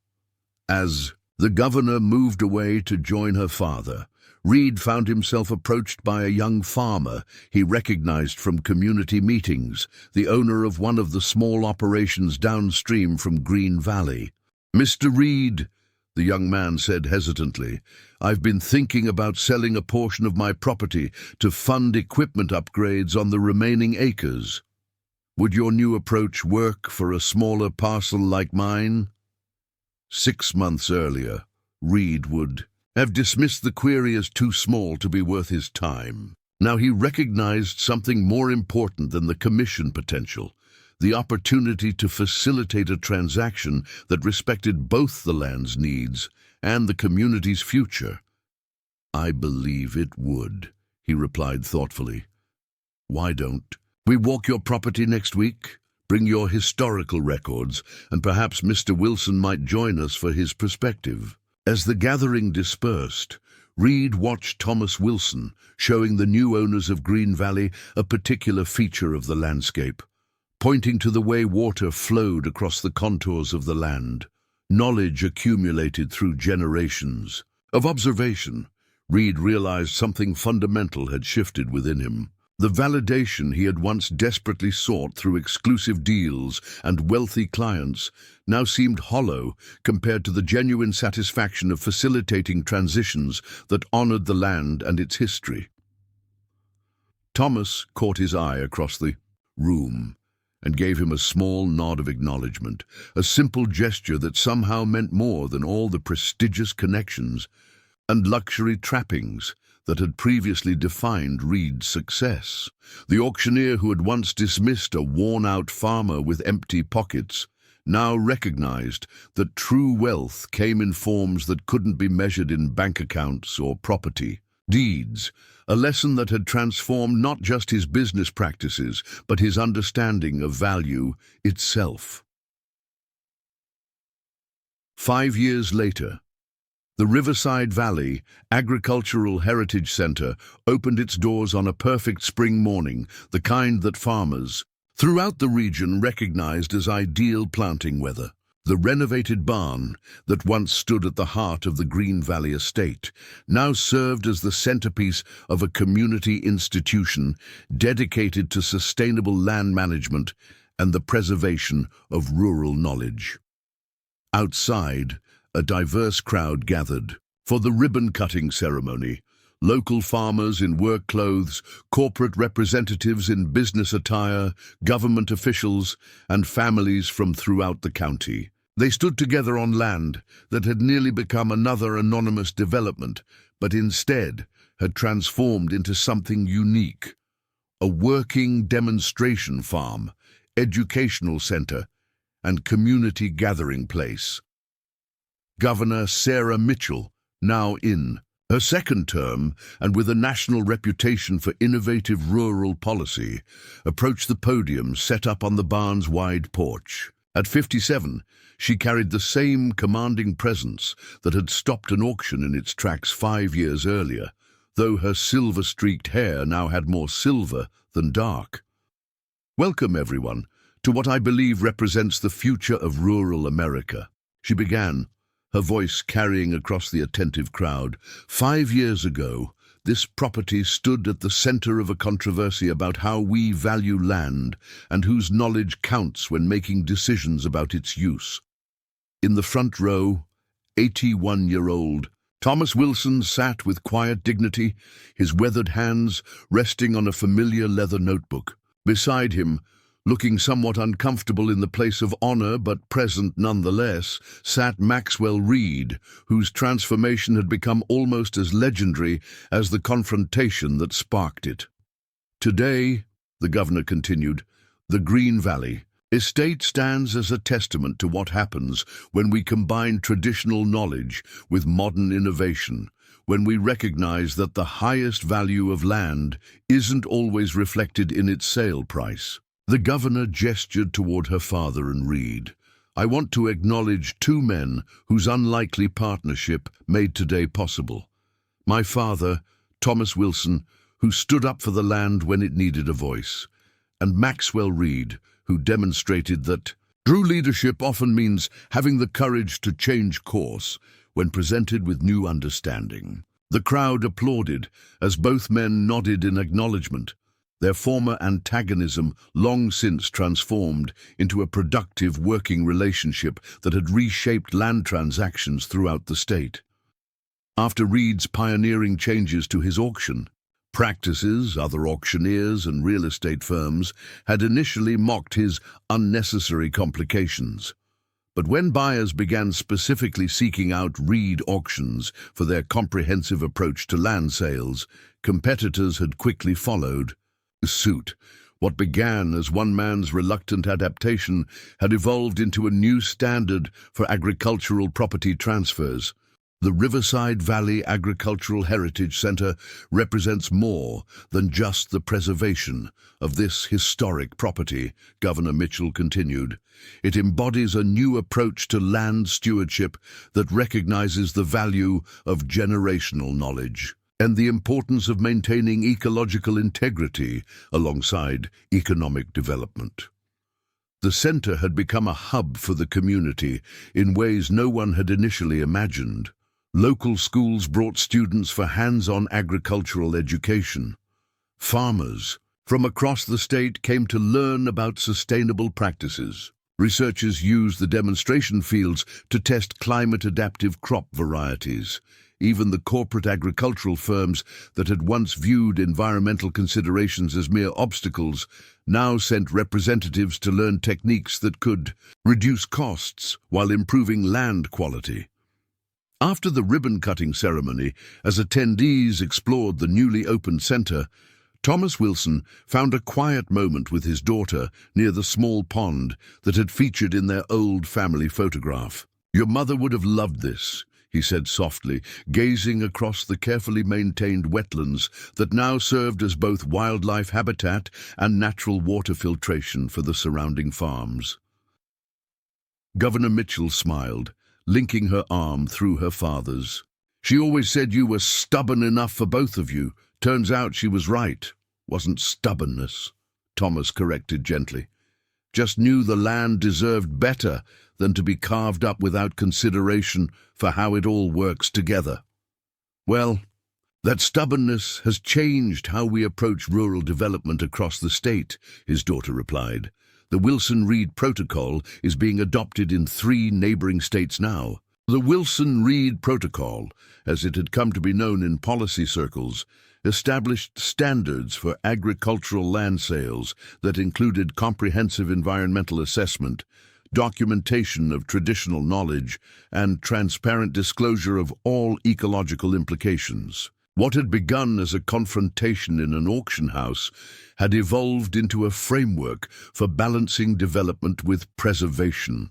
As the governor moved away to join her father, Reed found himself approached by a young farmer he recognized from community meetings, the owner of one of the small operations downstream from Green Valley. "Mr. Reed," the young man said hesitantly, "I've been thinking about selling a portion of my property to fund equipment upgrades on the remaining acres. Would your new approach work for a smaller parcel like mine?" 6 months earlier, Reed would have dismissed the query as too small to be worth his time. Now he recognized something more important than the commission potential, the opportunity to facilitate a transaction that respected both the land's needs and the community's future. "I believe it would," he replied thoughtfully. "Why don't we walk your property next week? Bring your historical records, and perhaps Mr. Wilson might join us for his perspective." As the gathering dispersed, Reed watched Thomas Wilson, showing the new owners of Green Valley a particular feature of the landscape, pointing to the way water flowed across the contours of the land. knowledge accumulated through generations of observation. Reed realized something fundamental had shifted within him. The validation he had once desperately sought through exclusive deals and wealthy clients now seemed hollow compared to the genuine satisfaction of facilitating transitions that honored the land and its history. Thomas caught his eye across the room and gave him a small nod of acknowledgement, a simple gesture that somehow meant more than all the prestigious connections and luxury trappings that had previously defined Reed's success. The auctioneer who had once dismissed a worn-out farmer with empty pockets now recognized that true wealth came in forms that couldn't be measured in bank accounts or property deeds, a lesson that had transformed not just his business practices, but his understanding of value itself. 5 years later, the Riverside Valley Agricultural Heritage Center opened its doors on a perfect spring morning, the kind that farmers throughout the region recognized as ideal planting weather. The renovated barn that once stood at the heart of the Green Valley estate now served as the centerpiece of a community institution dedicated to sustainable land management and the preservation of rural knowledge. Outside, a diverse crowd gathered for the ribbon-cutting ceremony. Local farmers in work clothes, corporate representatives in business attire, government officials, and families from throughout the county. They stood together on land that had nearly become another anonymous development, but instead had transformed into something unique. A working demonstration farm, educational center, and community gathering place. Governor Sarah Mitchell, now in her second term and with a national reputation for innovative rural policy, approached the podium set up on the barn's wide porch. At 57, she carried the same commanding presence that had stopped an auction in its tracks 5 years earlier, though her silver-streaked hair now had more silver than dark. "Welcome, everyone, to what I believe represents the future of rural America," she began, her voice carrying across the attentive crowd. 5 years ago, this property stood at the center of a controversy about how we value land and whose knowledge counts when making decisions about its use. In the front row, 81-year-old Thomas Wilson sat with quiet dignity, his weathered hands resting on a familiar leather notebook. Beside him, looking somewhat uncomfortable in the place of honor but present nonetheless, sat Maxwell Reed, whose transformation had become almost as legendary as the confrontation that sparked it. "Today," the governor continued, "the Green Valley estate stands as a testament to what happens when we combine traditional knowledge with modern innovation, when we recognize that the highest value of land isn't always reflected in its sale price." The governor gestured toward her father and Reed. "I want to acknowledge 2 men whose unlikely partnership made today possible. My father, Thomas Wilson, who stood up for the land when it needed a voice, and Maxwell Reed, who demonstrated that true leadership often means having the courage to change course when presented with new understanding." The crowd applauded as both men nodded in acknowledgement. Their former antagonism long since transformed into a productive working relationship that had reshaped land transactions throughout the state. After Reed's pioneering changes to his auction practices, other auctioneers and real estate firms had initially mocked his unnecessary complications. But when buyers began specifically seeking out Reed auctions for their comprehensive approach to land sales, competitors had quickly followed suit. What began as one man's reluctant adaptation had evolved into a new standard for agricultural property transfers. The Riverside Valley Agricultural Heritage Center represents more than just the preservation of this historic property, Governor Mitchell continued. It embodies a new approach to land stewardship that recognizes the value of generational knowledge and the importance of maintaining ecological integrity alongside economic development. The center had become a hub for the community in ways no one had initially imagined. Local schools brought students for hands-on agricultural education. Farmers from across the state came to learn about sustainable practices. Researchers used the demonstration fields to test climate-adaptive crop varieties. Even the corporate agricultural firms that had once viewed environmental considerations as mere obstacles now sent representatives to learn techniques that could reduce costs while improving land quality. After the ribbon-cutting ceremony, as attendees explored the newly opened center, Thomas Wilson found a quiet moment with his daughter near the small pond that had featured in their old family photograph. "Your mother would have loved this," he said softly, gazing across the carefully maintained wetlands that now served as both wildlife habitat and natural water filtration for the surrounding farms. Governor Mitchell smiled, linking her arm through her father's. "She always said you were stubborn enough for both of you. Turns out she was right. Wasn't stubbornness," Thomas corrected gently. "Just knew the land deserved better than to be carved up without consideration for how it all works together." "Well, that stubbornness has changed how we approach rural development across the state," his daughter replied. "The Wilson-Reed Protocol is being adopted in 3 neighboring states now." The Wilson-Reed Protocol, as it had come to be known in policy circles, established standards for agricultural land sales that included comprehensive environmental assessment, documentation of traditional knowledge, and transparent disclosure of all ecological implications. What had begun as a confrontation in an auction house had evolved into a framework for balancing development with preservation.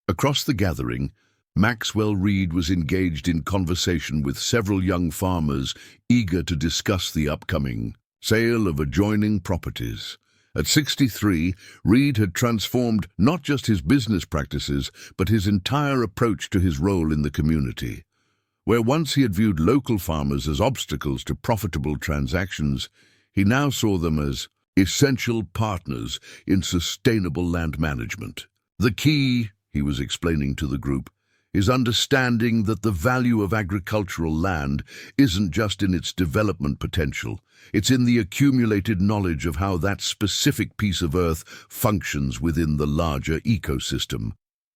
Across the gathering, Maxwell Reed was engaged in conversation with several young farmers eager to discuss the upcoming sale of adjoining properties. At 63, Reed had transformed not just his business practices, but his entire approach to his role in the community. Where once he had viewed local farmers as obstacles to profitable transactions, he now saw them as essential partners in sustainable land management. "The key," he was explaining to the group, "is understanding that the value of agricultural land isn't just in its development potential. It's in the accumulated knowledge of how that specific piece of earth functions within the larger ecosystem."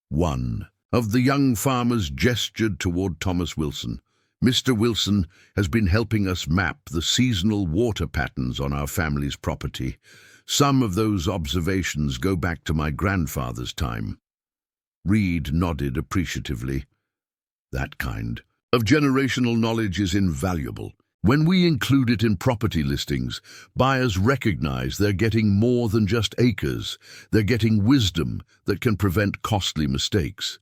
One of the young farmers gestured toward Thomas Wilson. "Mr. Wilson has been helping us map the seasonal water patterns on our family's property. Some of those observations go back to my grandfather's time." Reed nodded appreciatively. "That kind of generational knowledge is invaluable. When we include it in property listings, buyers recognize they're getting more than just acres. They're getting wisdom that can prevent costly mistakes."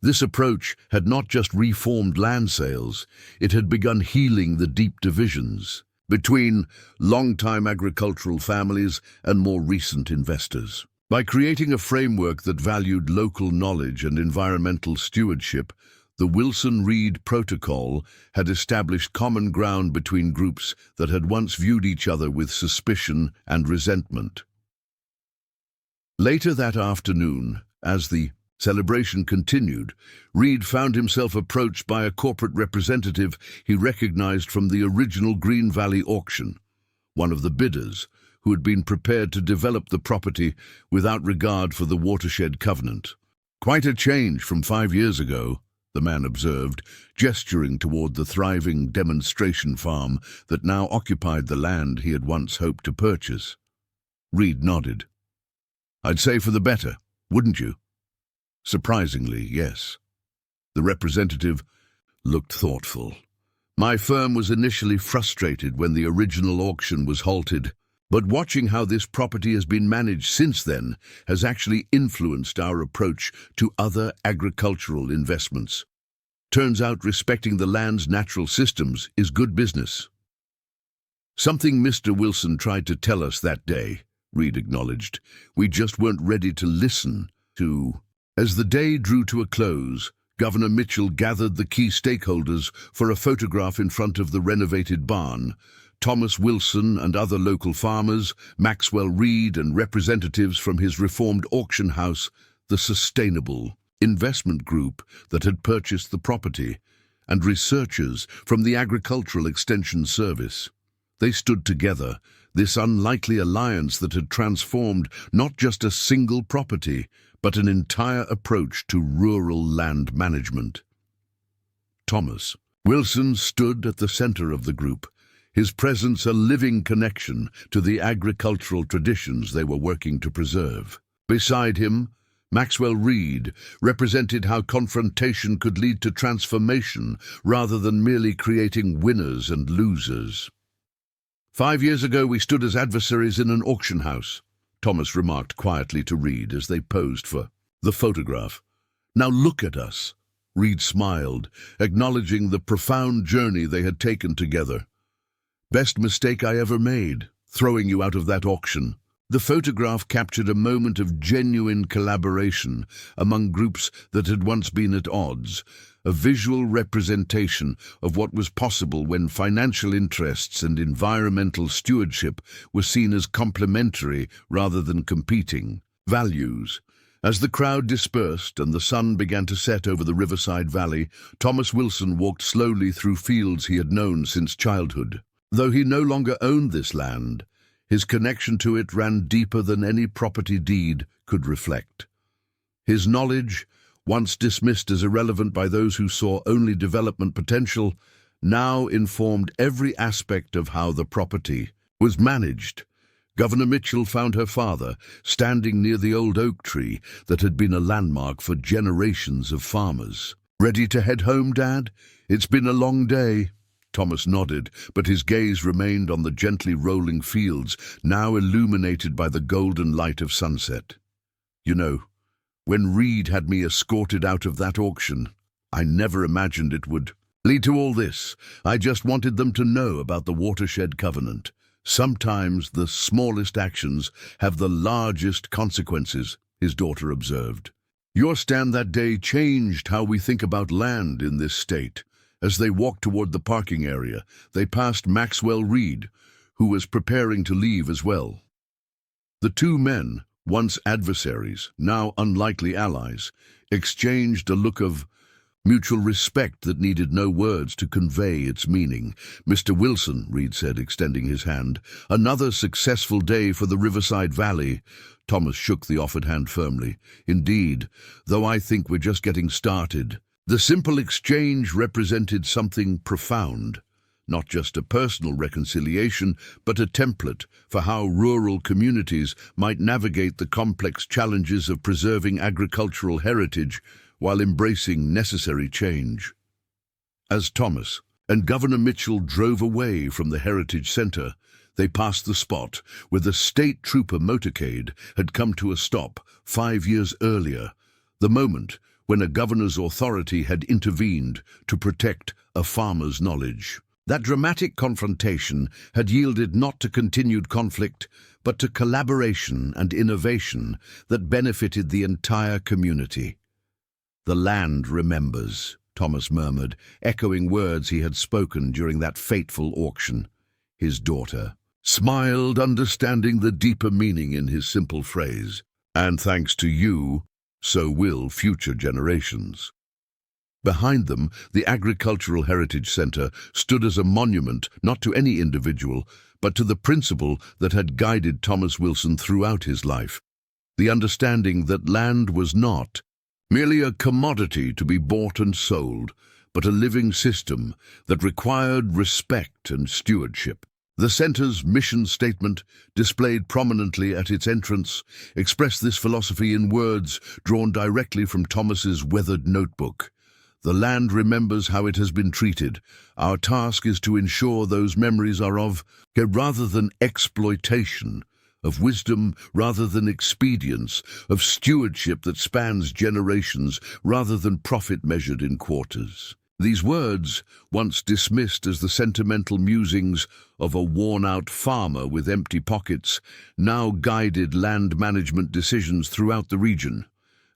This approach had not just reformed land sales, it had begun healing the deep divisions between long-time agricultural families and more recent investors. By creating a framework that valued local knowledge and environmental stewardship, the Wilson-Reed Protocol had established common ground between groups that had once viewed each other with suspicion and resentment. Later that afternoon, as the celebration continued, Reed found himself approached by a corporate representative he recognized from the original Green Valley auction, one of the bidders, who had been prepared to develop the property without regard for the watershed covenant. "Quite a change from 5 years ago," the man observed, gesturing toward the thriving demonstration farm that now occupied the land he had once hoped to purchase. Reed nodded. "I'd say for the better, wouldn't you?" "Surprisingly, yes." The representative looked thoughtful. "My firm was initially frustrated when the original auction was halted, but watching how this property has been managed since then has actually influenced our approach to other agricultural investments. Turns out respecting the land's natural systems is good business." "Something Mr. Wilson tried to tell us that day," Reed acknowledged. "We just weren't ready to listen to." As the day drew to a close, Governor Mitchell gathered the key stakeholders for a photograph in front of the renovated barn, Thomas Wilson and other local farmers, Maxwell Reed and representatives from his reformed auction house, the Sustainable Investment Group that had purchased the property, and researchers from the Agricultural Extension Service. They stood together, this unlikely alliance that had transformed not just a single property, but an entire approach to rural land management. Thomas Wilson stood at the center of the group, his presence a living connection to the agricultural traditions they were working to preserve. Beside him, Maxwell Reed represented how confrontation could lead to transformation rather than merely creating winners and losers. 5 years ago we stood as adversaries in an auction house, Thomas remarked quietly to Reed as they posed for the photograph. Now look at us. Reed smiled, acknowledging the profound journey they had taken together. Best mistake I ever made, throwing you out of that auction. The photograph captured a moment of genuine collaboration among groups that had once been at odds, a visual representation of what was possible when financial interests and environmental stewardship were seen as complementary rather than competing values. As the crowd dispersed and the sun began to set over the Riverside Valley, Thomas Wilson walked slowly through fields he had known since childhood. Though he no longer owned this land, his connection to it ran deeper than any property deed could reflect. His knowledge, once dismissed as irrelevant by those who saw only development potential, now informed every aspect of how the property was managed. Governor Mitchell found her father standing near the old oak tree that had been a landmark for generations of farmers. "Ready to head home, Dad? It's been a long day." Thomas nodded, but his gaze remained on the gently rolling fields, now illuminated by the golden light of sunset. "You know, when Reed had me escorted out of that auction, I never imagined it would lead to all this. I just wanted them to know about the watershed covenant. Sometimes the smallest actions have the largest consequences," his daughter observed. "Your stand that day changed how we think about land in this state." As they walked toward the parking area, they passed Maxwell Reed, who was preparing to leave as well. The two men, once adversaries, now unlikely allies, exchanged a look of mutual respect that needed no words to convey its meaning. "Mr. Wilson," Reed said, extending his hand, "another successful day for the Riverside Valley." Thomas shook the offered hand firmly. "Indeed, though I think we're just getting started." The simple exchange represented something profound, not just a personal reconciliation, but a template for how rural communities might navigate the complex challenges of preserving agricultural heritage while embracing necessary change. As Thomas and Governor Mitchell drove away from the Heritage Center, they passed the spot where the state trooper motorcade had come to a stop 5 years earlier, the moment when a governor's authority had intervened to protect a farmer's knowledge. That dramatic confrontation had yielded not to continued conflict, but to collaboration and innovation that benefited the entire community. "The land remembers," Thomas murmured, echoing words he had spoken during that fateful auction. His daughter smiled, understanding the deeper meaning in his simple phrase. "And thanks to you, so will future generations." Behind them, the Agricultural Heritage Center stood as a monument not to any individual, but to the principle that had guided Thomas Wilson throughout his life. The understanding that land was not merely a commodity to be bought and sold, but a living system that required respect and stewardship. The center's mission statement, displayed prominently at its entrance, expressed this philosophy in words drawn directly from Thomas's weathered notebook. "The land remembers how it has been treated. Our task is to ensure those memories are of care rather than exploitation, of wisdom rather than expedience, of stewardship that spans generations rather than profit measured in quarters." These words, once dismissed as the sentimental musings of a worn-out farmer with empty pockets, now guided land management decisions throughout the region,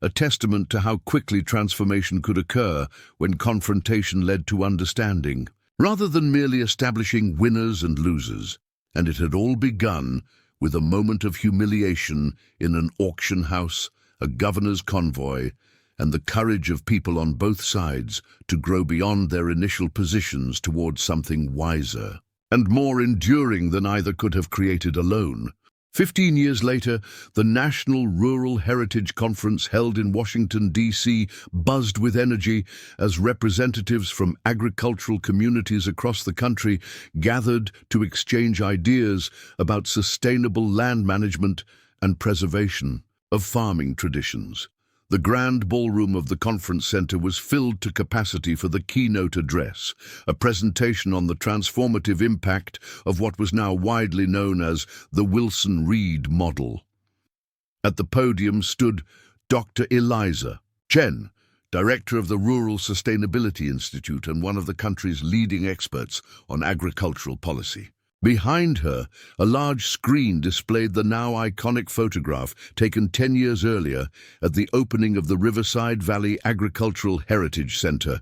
a testament to how quickly transformation could occur when confrontation led to understanding. rather than merely establishing winners and losers. And it had all begun with a moment of humiliation in an auction house, a governor's convoy, and the courage of people on both sides to grow beyond their initial positions towards something wiser and more enduring than either could have created alone. 15 years later, the National Rural Heritage Conference held in Washington, D.C. buzzed with energy as representatives from agricultural communities across the country gathered to exchange ideas about sustainable land management and preservation of farming traditions. The grand ballroom of the conference center was filled to capacity for the keynote address, a presentation on the transformative impact of what was now widely known as the Wilson-Reed model. At the podium stood Dr. Eliza Chen, director of the Rural Sustainability Institute and one of the country's leading experts on agricultural policy. Behind her, a large screen displayed the now iconic photograph taken 10 years earlier at the opening of the Riverside Valley Agricultural Heritage Center.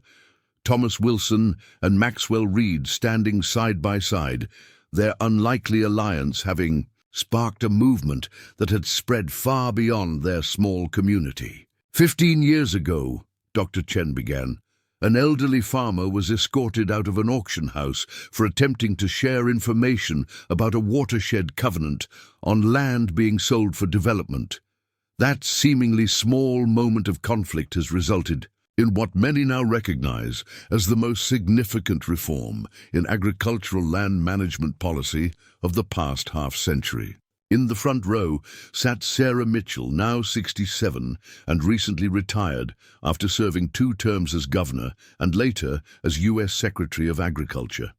Thomas Wilson and Maxwell Reed standing side by side, their unlikely alliance having sparked a movement that had spread far beyond their small community. 15 years ago, Dr. Chen began, an elderly farmer was escorted out of an auction house for attempting to share information about a watershed covenant on land being sold for development. That seemingly small moment of conflict has resulted in what many now recognize as the most significant reform in agricultural land management policy of the past half-century. In the front row sat Sarah Mitchell, now 67 and recently retired after serving 2 terms as governor and later as U.S. Secretary of Agriculture.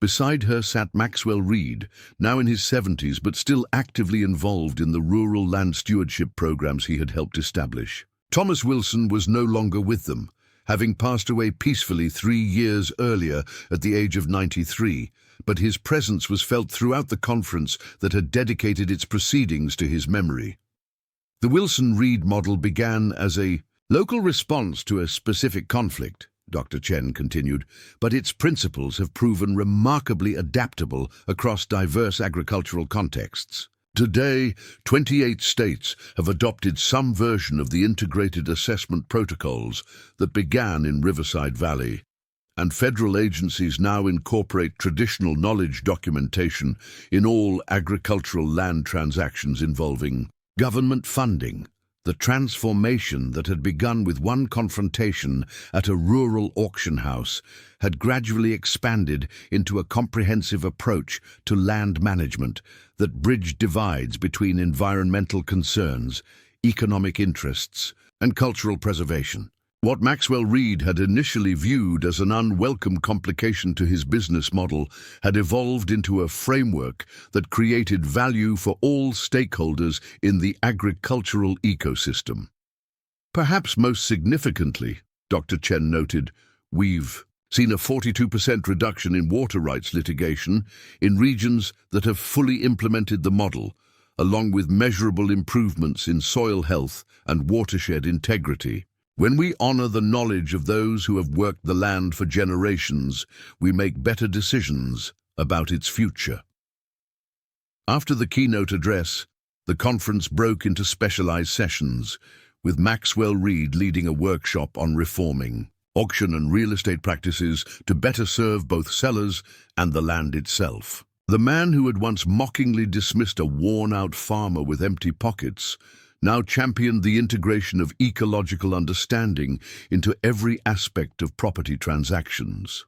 Beside her sat Maxwell Reed, now in his 70s but still actively involved in the rural land stewardship programs he had helped establish. Thomas Wilson was no longer with them, having passed away peacefully 3 years earlier at the age of 93, but his presence was felt throughout the conference that had dedicated its proceedings to his memory. The Wilson-Reed model began as a local response to a specific conflict, Dr. Chen continued, but its principles have proven remarkably adaptable across diverse agricultural contexts. Today, 28 states have adopted some version of the integrated assessment protocols that began in Riverside Valley, and federal agencies now incorporate traditional knowledge documentation in all agricultural land transactions involving government funding. The transformation that had begun with one confrontation at a rural auction house had gradually expanded into a comprehensive approach to land management that bridged divides between environmental concerns, economic interests, and cultural preservation. What Maxwell Reed had initially viewed as an unwelcome complication to his business model had evolved into a framework that created value for all stakeholders in the agricultural ecosystem. Perhaps most significantly, Dr. Chen noted, we've seen a 42% reduction in water rights litigation in regions that have fully implemented the model, along with measurable improvements in soil health and watershed integrity. When we honor the knowledge of those who have worked the land for generations, we make better decisions about its future. After the keynote address, the conference broke into specialized sessions, with Maxwell Reed leading a workshop on reforming auction and real estate practices to better serve both sellers and the land itself. The man who had once mockingly dismissed a worn-out farmer with empty pockets now championed the integration of ecological understanding into every aspect of property transactions.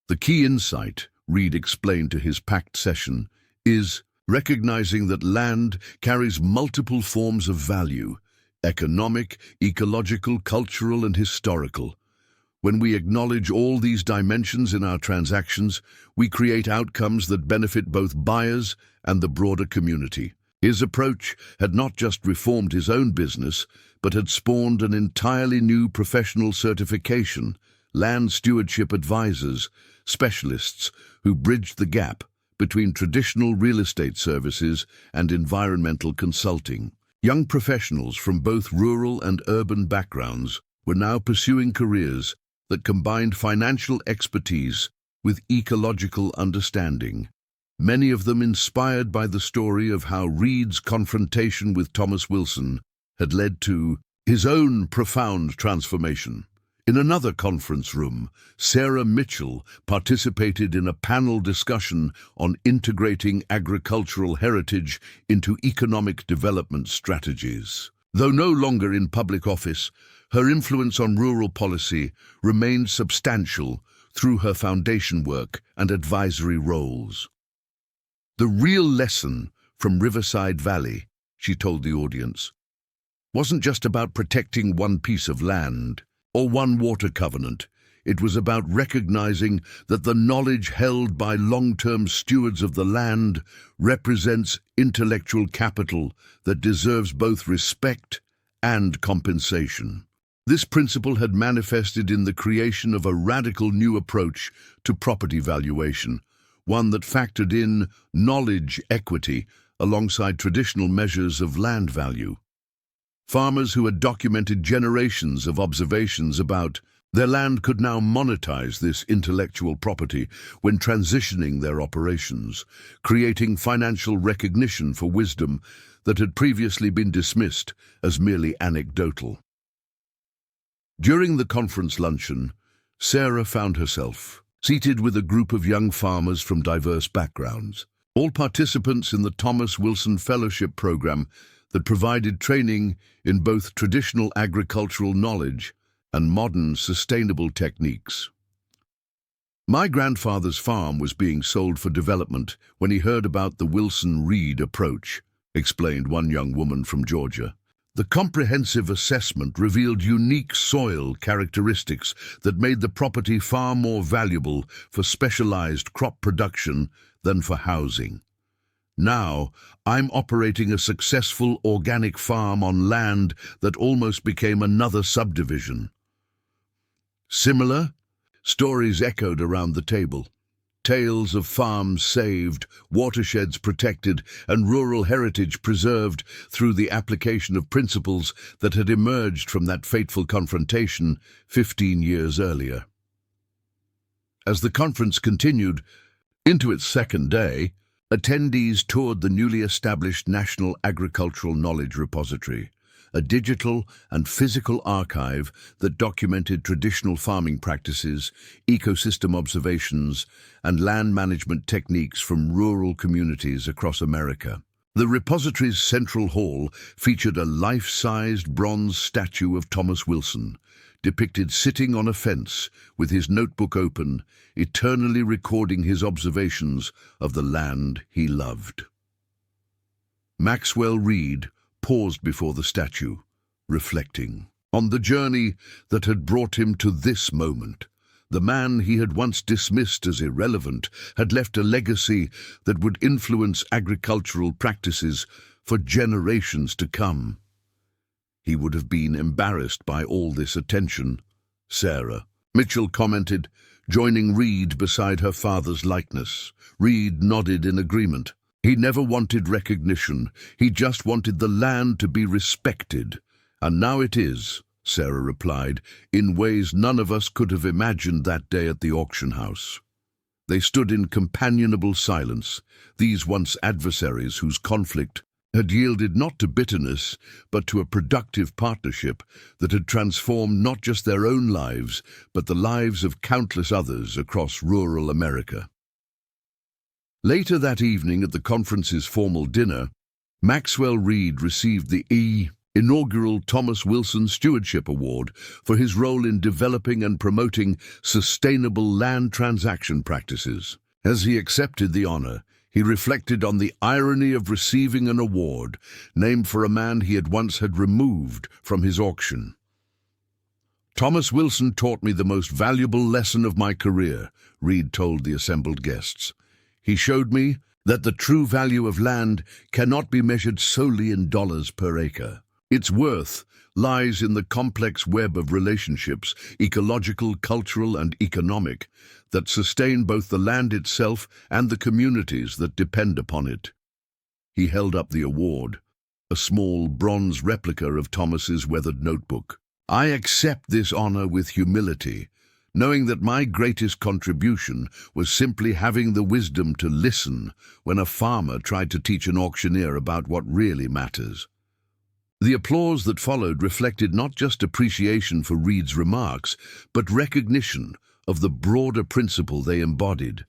The key insight, Reed explained to his packed session, is recognizing that land carries multiple forms of value: economic, ecological, cultural, and historical. When we acknowledge all these dimensions in our transactions, we create outcomes that benefit both buyers and the broader community. His approach had not just reformed his own business, but had spawned an entirely new professional certification: land stewardship advisors, specialists who bridged the gap between traditional real estate services and environmental consulting. Young professionals from both rural and urban backgrounds were now pursuing careers that combined financial expertise with ecological understanding, many of them inspired by the story of how Reed's confrontation with Thomas Wilson had led to his own profound transformation. In another conference room, Sarah Mitchell participated in a panel discussion on integrating agricultural heritage into economic development strategies. Though no longer in public office, her influence on rural policy remained substantial through her foundation work and advisory roles. The real lesson from Riverside Valley, she told the audience, wasn't just about protecting one piece of land or one water covenant. It was about recognizing that the knowledge held by long-term stewards of the land represents intellectual capital that deserves both respect and compensation. This principle had manifested in the creation of a radical new approach to property valuation, one that factored in knowledge equity alongside traditional measures of land value. Farmers who had documented generations of observations about their land could now monetize this intellectual property when transitioning their operations, creating financial recognition for wisdom that had previously been dismissed as merely anecdotal. During the conference luncheon, Sarah found herself seated with a group of young farmers from diverse backgrounds, all participants in the Thomas Wilson Fellowship Program that provided training in both traditional agricultural knowledge and modern sustainable techniques. My grandfather's farm was being sold for development when he heard about the Wilson-Reed approach, explained one young woman from Georgia. The comprehensive assessment revealed unique soil characteristics that made the property far more valuable for specialized crop production than for housing. Now, I'm operating a successful organic farm on land that almost became another subdivision. Similar stories echoed around the table. Tales of farms saved, watersheds protected, and rural heritage preserved through the application of principles that had emerged from that fateful confrontation 15 years earlier. As the conference continued into its second day, attendees toured the newly established National Agricultural Knowledge Repository, a digital and physical archive that documented traditional farming practices, ecosystem observations, and land management techniques from rural communities across America. The repository's central hall featured a life-sized bronze statue of Thomas Wilson, depicted sitting on a fence with his notebook open, eternally recording his observations of the land he loved. Maxwell Reed paused before the statue, reflecting on the journey that had brought him to this moment. The man he had once dismissed as irrelevant had left a legacy that would influence agricultural practices for generations to come. He would have been embarrassed by all this attention, Sarah Mitchell commented, joining Reed beside her father's likeness. Reed nodded in agreement. He never wanted recognition. He just wanted the land to be respected. And now it is, Sarah replied, in ways none of us could have imagined that day at the auction house. They stood in companionable silence, these once adversaries whose conflict had yielded not to bitterness, but to a productive partnership that had transformed not just their own lives, but the lives of countless others across rural America. Later that evening at the conference's formal dinner, Maxwell Reed received the inaugural Thomas Wilson Stewardship Award for his role in developing and promoting sustainable land transaction practices. As he accepted the honor, he reflected on the irony of receiving an award named for a man he had once had removed from his auction. Thomas Wilson taught me the most valuable lesson of my career, Reed told the assembled guests. He showed me that the true value of land cannot be measured solely in dollars per acre. Its worth lies in the complex web of relationships, ecological, cultural, and economic, that sustain both the land itself and the communities that depend upon it. He held up the award, a small bronze replica of Thomas's weathered notebook. I accept this honor with humility, knowing that my greatest contribution was simply having the wisdom to listen when a farmer tried to teach an auctioneer about what really matters. The applause that followed reflected not just appreciation for Reed's remarks, but recognition of the broader principle they embodied.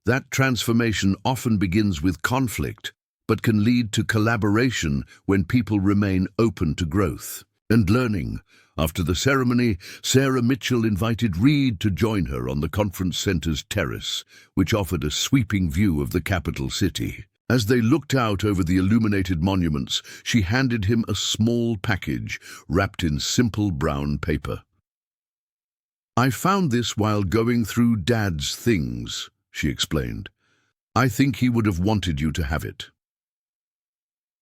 That transformation often begins with conflict, but can lead to collaboration when people remain open to growth and learning. After the ceremony, Sarah Mitchell invited Reed to join her on the conference center's terrace, which offered a sweeping view of the capital city. As they looked out over the illuminated monuments, she handed him a small package wrapped in simple brown paper. "I found this while going through Dad's things," she explained. "I think he would have wanted you to have it."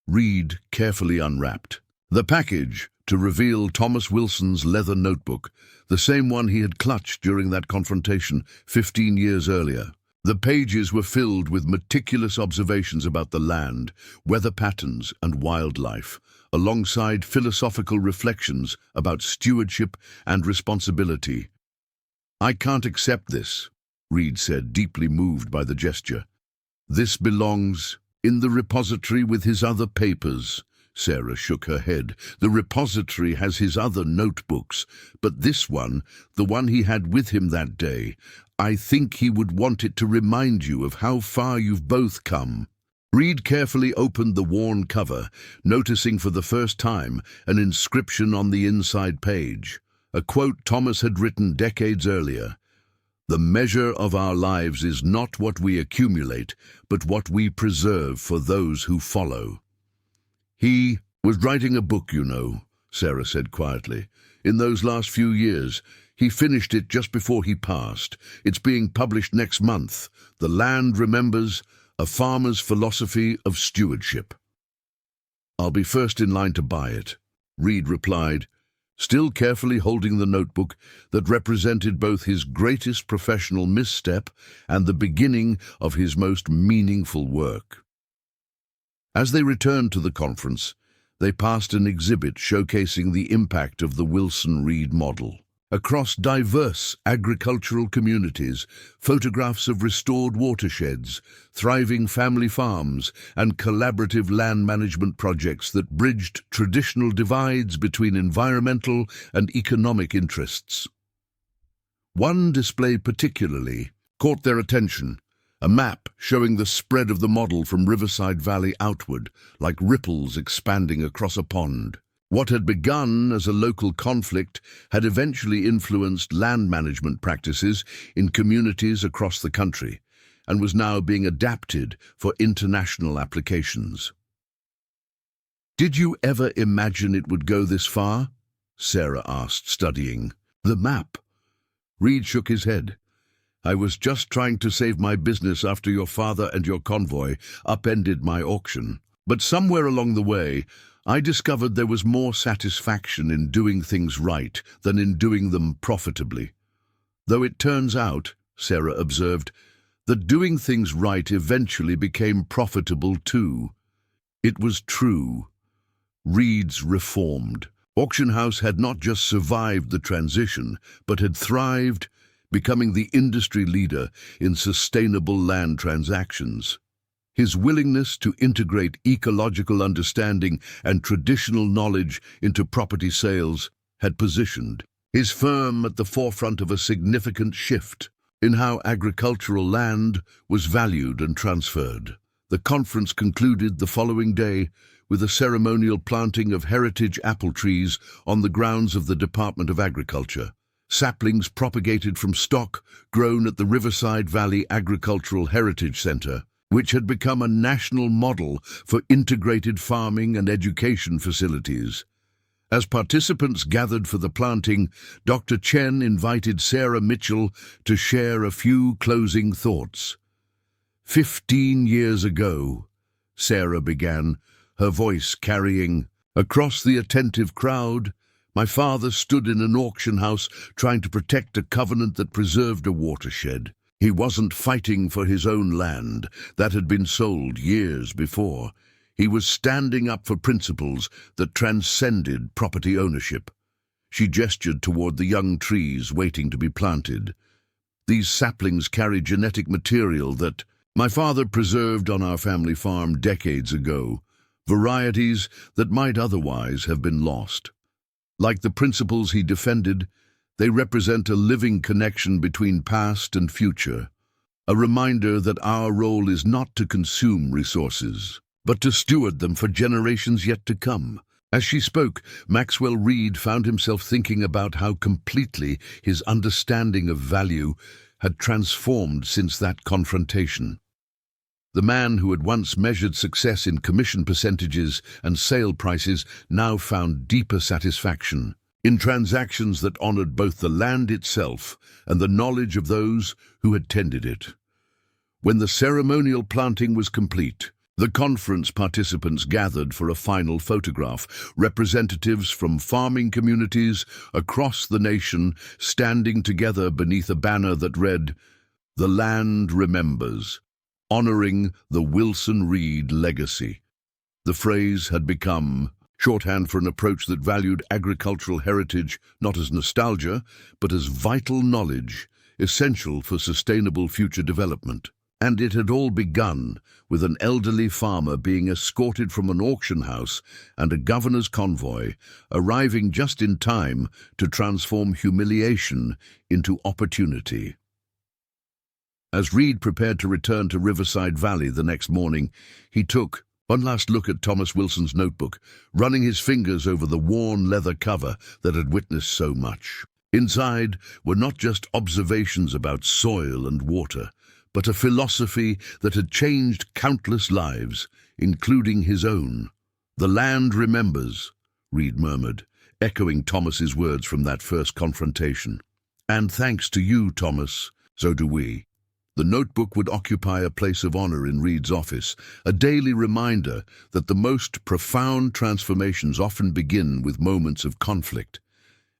Reed carefully unwrapped the package to reveal Thomas Wilson's leather notebook, the same one he had clutched during that confrontation 15 years earlier. The pages were filled with meticulous observations about the land, weather patterns, and wildlife, alongside philosophical reflections about stewardship and responsibility. "I can't accept this," Reed said, deeply moved by the gesture. "This belongs in the repository with his other papers." Sarah shook her head. "The repository has his other notebooks, but this one, the one he had with him that day, I think he would want it to remind you of how far you've both come." Reed carefully opened the worn cover, noticing for the first time an inscription on the inside page, a quote Thomas had written decades earlier. "The measure of our lives is not what we accumulate, but what we preserve for those who follow." "He was writing a book, you know," Sarah said quietly. "In those last few years, he finished it just before he passed. It's being published next month. The Land Remembers, A Farmer's Philosophy of Stewardship." "I'll be first in line to buy it," Reed replied, still carefully holding the notebook that represented both his greatest professional misstep and the beginning of his most meaningful work. As they returned to the conference, they passed an exhibit showcasing the impact of the Wilson-Reed model. Across diverse agricultural communities, photographs of restored watersheds, thriving family farms, and collaborative land management projects that bridged traditional divides between environmental and economic interests. One display particularly caught their attention, a map showing the spread of the model from Riverside Valley outward, like ripples expanding across a pond. What had begun as a local conflict had eventually influenced land management practices in communities across the country and was now being adapted for international applications. "Did you ever imagine it would go this far?" Sarah asked, studying the map. Reed shook his head. "I was just trying to save my business after your father and your convoy upended my auction. But somewhere along the way, I discovered there was more satisfaction in doing things right than in doing them profitably. Though it turns out," Sarah observed, "that doing things right eventually became profitable too." It was true. Reed's reformed auction house had not just survived the transition, but had thrived, becoming the industry leader in sustainable land transactions. His willingness to integrate ecological understanding and traditional knowledge into property sales had positioned his firm at the forefront of a significant shift in how agricultural land was valued and transferred. The conference concluded the following day with a ceremonial planting of heritage apple trees on the grounds of the Department of Agriculture. Saplings propagated from stock grown at the Riverside Valley Agricultural Heritage Center, which had become a national model for integrated farming and education facilities. As participants gathered for the planting, Dr. Chen invited Sarah Mitchell to share a few closing thoughts. 15 years ago, Sarah began, her voice carrying. Across the attentive crowd, my father stood in an auction house trying to protect a covenant that preserved a watershed. He wasn't fighting for his own land that had been sold years before. He was standing up for principles that transcended property ownership. She gestured toward the young trees waiting to be planted. These saplings carry genetic material that my father preserved on our family farm decades ago, varieties that might otherwise have been lost. Like the principles he defended, they represent a living connection between past and future, a reminder that our role is not to consume resources, but to steward them for generations yet to come. As she spoke, Maxwell Reed found himself thinking about how completely his understanding of value had transformed since that confrontation. The man who had once measured success in commission percentages and sale prices now found deeper satisfaction in transactions that honored both the land itself and the knowledge of those who had tended it. When the ceremonial planting was complete, the conference participants gathered for a final photograph, representatives from farming communities across the nation standing together beneath a banner that read, "The Land Remembers," honoring the Wilson Reed legacy. The phrase had become shorthand for an approach that valued agricultural heritage not as nostalgia, but as vital knowledge, essential for sustainable future development. And it had all begun with an elderly farmer being escorted from an auction house and a governor's convoy, arriving just in time to transform humiliation into opportunity. As Reed prepared to return to Riverside Valley the next morning, he took one last look at Thomas Wilson's notebook, running his fingers over the worn leather cover that had witnessed so much. Inside were not just observations about soil and water, but a philosophy that had changed countless lives, including his own. "The land remembers," Reed murmured, echoing Thomas's words from that first confrontation. "And thanks to you, Thomas, so do we." The notebook would occupy a place of honor in Reed's office, a daily reminder that the most profound transformations often begin with moments of conflict,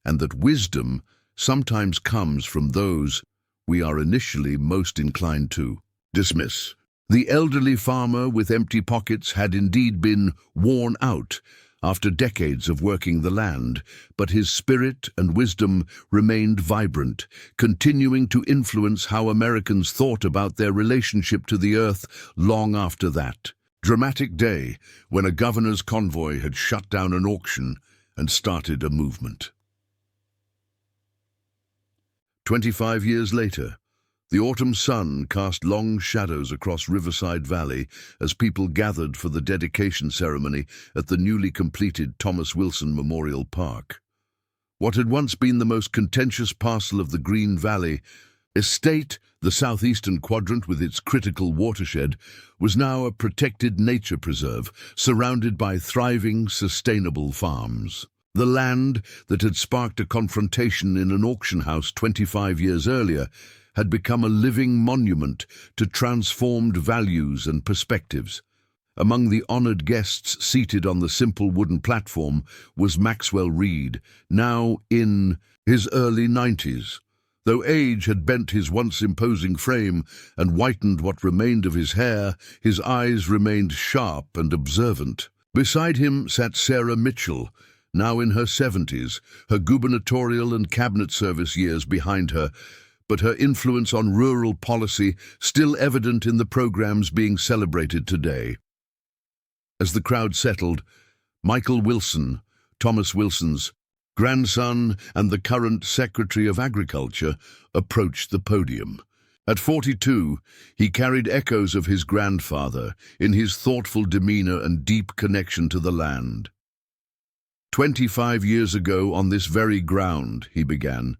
and that wisdom sometimes comes from those we are initially most inclined to dismiss. The elderly farmer with empty pockets had indeed been worn out after decades of working the land, but his spirit and wisdom remained vibrant, continuing to influence how Americans thought about their relationship to the earth long after that dramatic day when a governor's convoy had shut down an auction and started a movement. 25 years later, the autumn sun cast long shadows across Riverside Valley as people gathered for the dedication ceremony at the newly completed Thomas Wilson Memorial Park. What had once been the most contentious parcel of the Green Valley estate, the southeastern quadrant with its critical watershed, was now a protected nature preserve surrounded by thriving, sustainable farms. The land that had sparked a confrontation in an auction house 25 years earlier had become a living monument to transformed values and perspectives. Among the honored guests seated on the simple wooden platform was Maxwell Reed, now in his early 90s. Though age had bent his once imposing frame and whitened what remained of his hair, his eyes remained sharp and observant. Beside him sat Sarah Mitchell, now in her 70s, her gubernatorial and cabinet service years behind her, but her influence on rural policy still evident in the programs being celebrated today. As the crowd settled, Michael Wilson, Thomas Wilson's grandson and the current Secretary of Agriculture, approached the podium. At 42, he carried echoes of his grandfather in his thoughtful demeanor and deep connection to the land. 25 years ago, on this very ground, he began,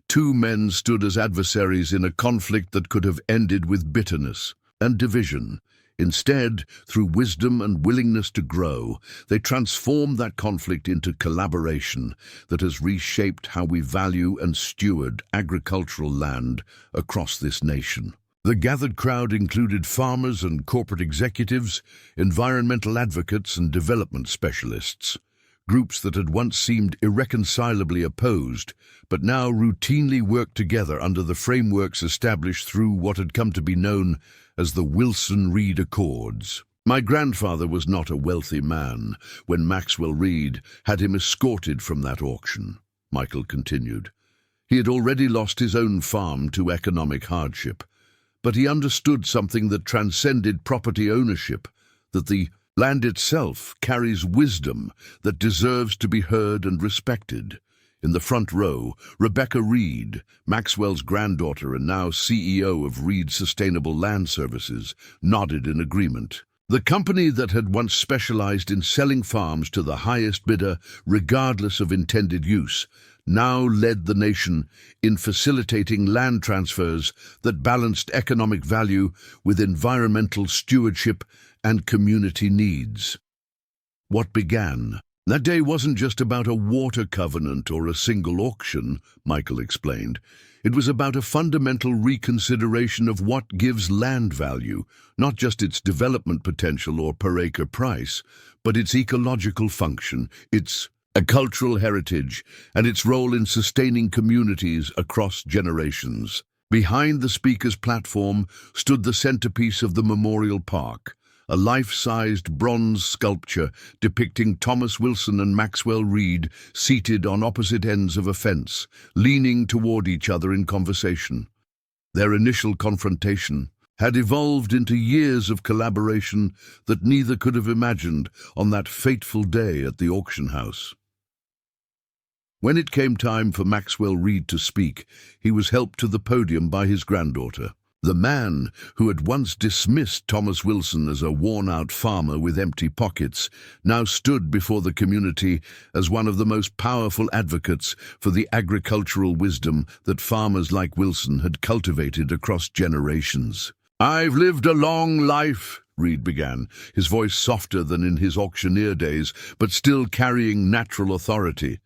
two men stood as adversaries in a conflict that could have ended with bitterness and division. Instead, through wisdom and willingness to grow, they transformed that conflict into collaboration that has reshaped how we value and steward agricultural land across this nation. The gathered crowd included farmers and corporate executives, environmental advocates and development specialists. Groups that had once seemed irreconcilably opposed, but now routinely worked together under the frameworks established through what had come to be known as the Wilson-Reed Accords. My grandfather was not a wealthy man when Maxwell Reed had him escorted from that auction. Michael continued. He had already lost his own farm to economic hardship, but he understood something that transcended property ownership, that the land itself carries wisdom that deserves to be heard and respected. In the front row, Rebecca Reed, Maxwell's granddaughter and now CEO of Reed Sustainable Land Services, nodded in agreement. The company that had once specialized in selling farms to the highest bidder, regardless of intended use, now led the nation in facilitating land transfers that balanced economic value with environmental stewardship and community needs. What began? That day wasn't just about a water covenant or a single auction, Michael explained. It was about a fundamental reconsideration of what gives land value, not just its development potential or per-acre price, but its ecological function, its cultural heritage, and its role in sustaining communities across generations. Behind the speaker's platform stood the centerpiece of the Memorial Park, a life-sized bronze sculpture depicting Thomas Wilson and Maxwell Reed seated on opposite ends of a fence, leaning toward each other in conversation. Their initial confrontation had evolved into years of collaboration that neither could have imagined on that fateful day at the auction house. When it came time for Maxwell Reed to speak, he was helped to the podium by his granddaughter. The man who had once dismissed Thomas Wilson as a worn-out farmer with empty pockets now stood before the community as one of the most powerful advocates for the agricultural wisdom that farmers like Wilson had cultivated across generations. "I've lived a long life," Reed began, his voice softer than in his auctioneer days, but still carrying natural authority.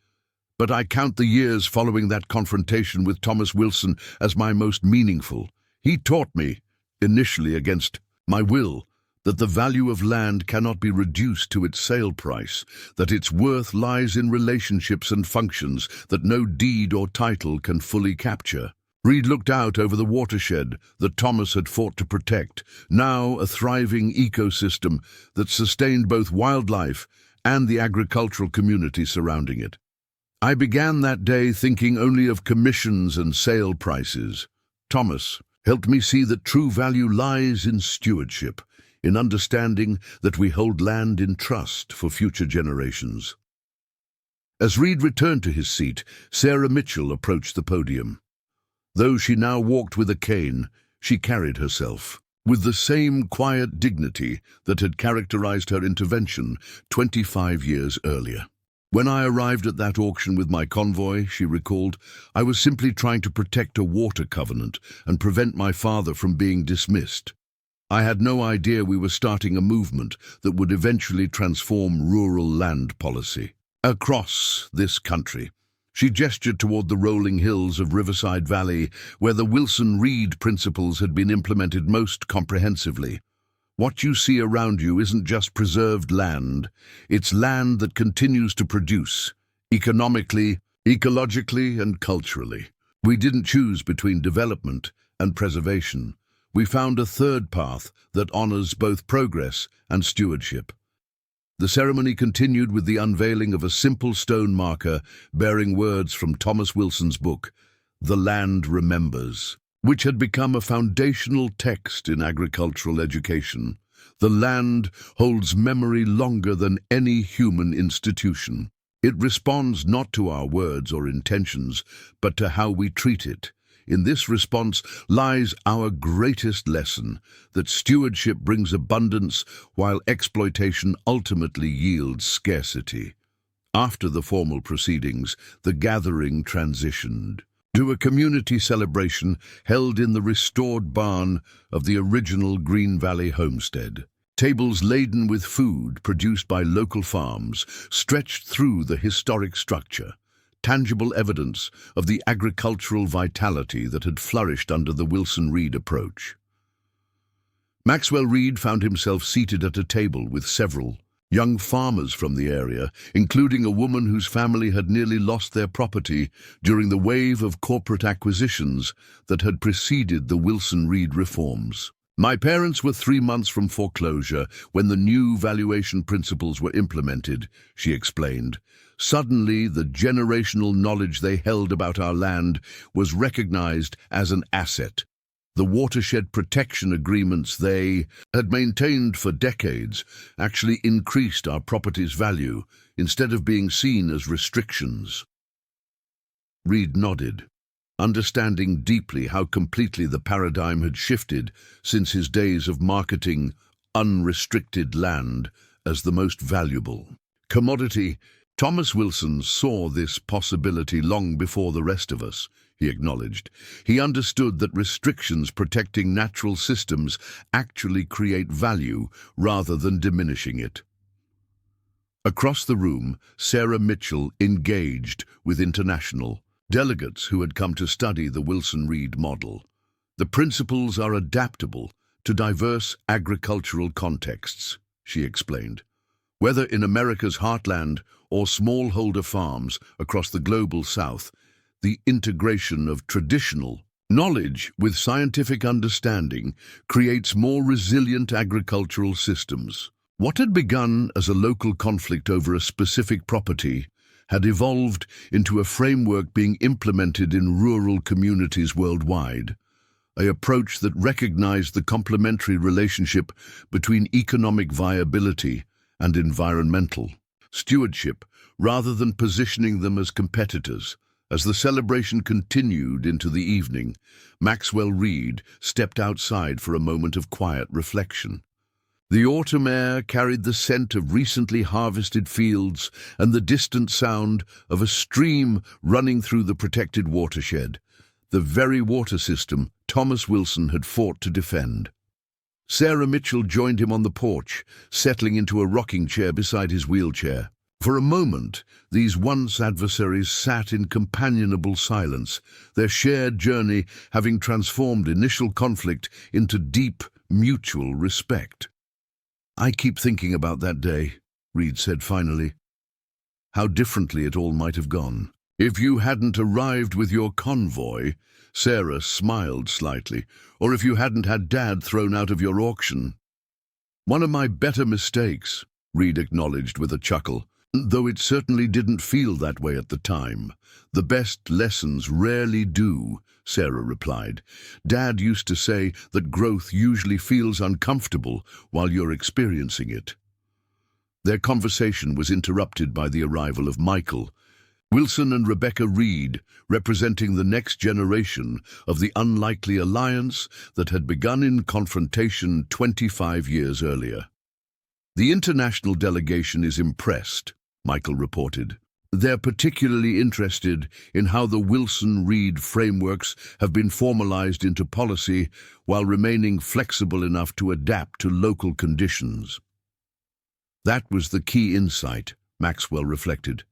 "But I count the years following that confrontation with Thomas Wilson as my most meaningful. He taught me, initially against my will, that the value of land cannot be reduced to its sale price, that its worth lies in relationships and functions that no deed or title can fully capture." Reed looked out over the watershed that Thomas had fought to protect, now a thriving ecosystem that sustained both wildlife and the agricultural community surrounding it. "I began that day thinking only of commissions and sale prices. Thomas helped me see that true value lies in stewardship, in understanding that we hold land in trust for future generations." As Reed returned to his seat, Sarah Mitchell approached the podium. Though she now walked with a cane, she carried herself with the same quiet dignity that had characterized her intervention 25 years earlier. "When I arrived at that auction with my convoy," she recalled, "I was simply trying to protect a water covenant and prevent my father from being dismissed. I had no idea we were starting a movement that would eventually transform rural land policy across this country." She gestured toward the rolling hills of Riverside Valley, where the Wilson-Reed principles had been implemented most comprehensively. "What you see around you isn't just preserved land, it's land that continues to produce, economically, ecologically, and culturally. We didn't choose between development and preservation. We found a third path that honors both progress and stewardship." The ceremony continued with the unveiling of a simple stone marker bearing words from Thomas Wilson's book, The Land Remembers, which had become a foundational text in agricultural education. The land holds memory longer than any human institution. It responds not to our words or intentions, but to how we treat it. In this response lies our greatest lesson, that stewardship brings abundance while exploitation ultimately yields scarcity. After the formal proceedings, the gathering transitioned to a community celebration held in the restored barn of the original Green Valley homestead. Tables laden with food produced by local farms stretched through the historic structure, tangible evidence of the agricultural vitality that had flourished under the Wilson-Reed approach. Maxwell Reed found himself seated at a table with several young farmers from the area, including a woman whose family had nearly lost their property during the wave of corporate acquisitions that had preceded the Wilson-Reed reforms. My parents were 3 months from foreclosure when the new valuation principles were implemented, she explained. Suddenly, the generational knowledge they held about our land was recognized as an asset. The watershed protection agreements they had maintained for decades actually increased our property's value instead of being seen as restrictions. Reed nodded, understanding deeply how completely the paradigm had shifted since his days of marketing unrestricted land as the most valuable commodity. Thomas Wilson saw this possibility long before the rest of us, he acknowledged. He understood that restrictions protecting natural systems actually create value rather than diminishing it. Across the room, Sarah Mitchell engaged with international delegates who had come to study the Wilson-Reed model. The principles are adaptable to diverse agricultural contexts, she explained. Whether in America's heartland or smallholder farms across the global south, the integration of traditional knowledge with scientific understanding creates more resilient agricultural systems. What had begun as a local conflict over a specific property had evolved into a framework being implemented in rural communities worldwide, an approach that recognized the complementary relationship between economic viability and environmental stewardship, rather than positioning them as competitors. As the celebration continued into the evening, Maxwell Reed stepped outside for a moment of quiet reflection. The autumn air carried the scent of recently harvested fields and the distant sound of a stream running through the protected watershed, the very water system Thomas Wilson had fought to defend. Sarah Mitchell joined him on the porch, settling into a rocking chair beside his wheelchair. For a moment, these once adversaries sat in companionable silence, their shared journey having transformed initial conflict into deep, mutual respect. "I keep thinking about that day," Reed said finally. "How differently it all might have gone. If you hadn't arrived with your convoy," Sarah smiled slightly, "or if you hadn't had Dad thrown out of your auction." "One of my better mistakes," Reed acknowledged with a chuckle, "though it certainly didn't feel that way at the time. The best lessons rarely do," Sarah replied. "Dad used to say that growth usually feels uncomfortable while you're experiencing it." Their conversation was interrupted by the arrival of Michael, Wilson and Rebecca Reed, representing the next generation of the unlikely alliance that had begun in confrontation 25 years earlier. "The international delegation is impressed," Michael reported. "They're particularly interested in how the Wilson-Reed frameworks have been formalized into policy while remaining flexible enough to adapt to local conditions." That was the key insight, Maxwell reflected.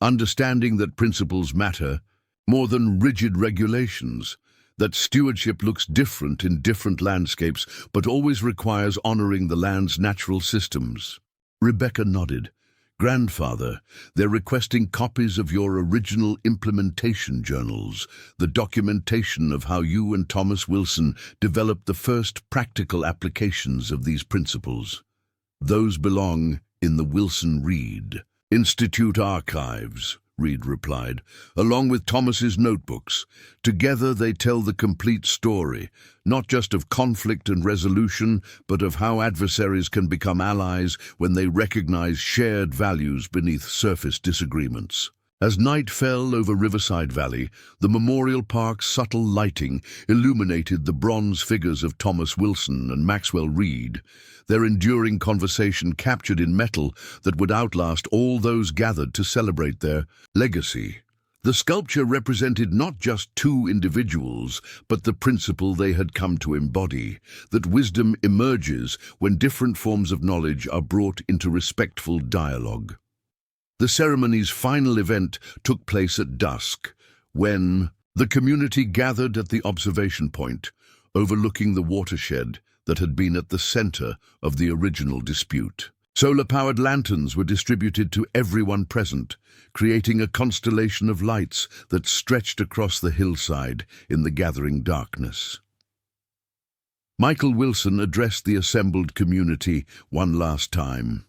Understanding that principles matter more than rigid regulations, that stewardship looks different in different landscapes but always requires honoring the land's natural systems. Rebecca nodded. "Grandfather, they're requesting copies of your original implementation journals, the documentation of how you and Thomas Wilson developed the first practical applications of these principles. Those belong in the Wilson-Reed Institute archives," Reed replied, "along with Thomas's notebooks. Together they tell the complete story, not just of conflict and resolution, but of how adversaries can become allies when they recognize shared values beneath surface disagreements." As night fell over Riverside Valley, the Memorial Park's subtle lighting illuminated the bronze figures of Thomas Wilson and Maxwell Reed, their enduring conversation captured in metal that would outlast all those gathered to celebrate their legacy. The sculpture represented not just two individuals, but the principle they had come to embody, that wisdom emerges when different forms of knowledge are brought into respectful dialogue. The ceremony's final event took place at dusk, when the community gathered at the observation point, overlooking the watershed that had been at the center of the original dispute. Solar-powered lanterns were distributed to everyone present, creating a constellation of lights that stretched across the hillside in the gathering darkness. Michael Wilson addressed the assembled community one last time.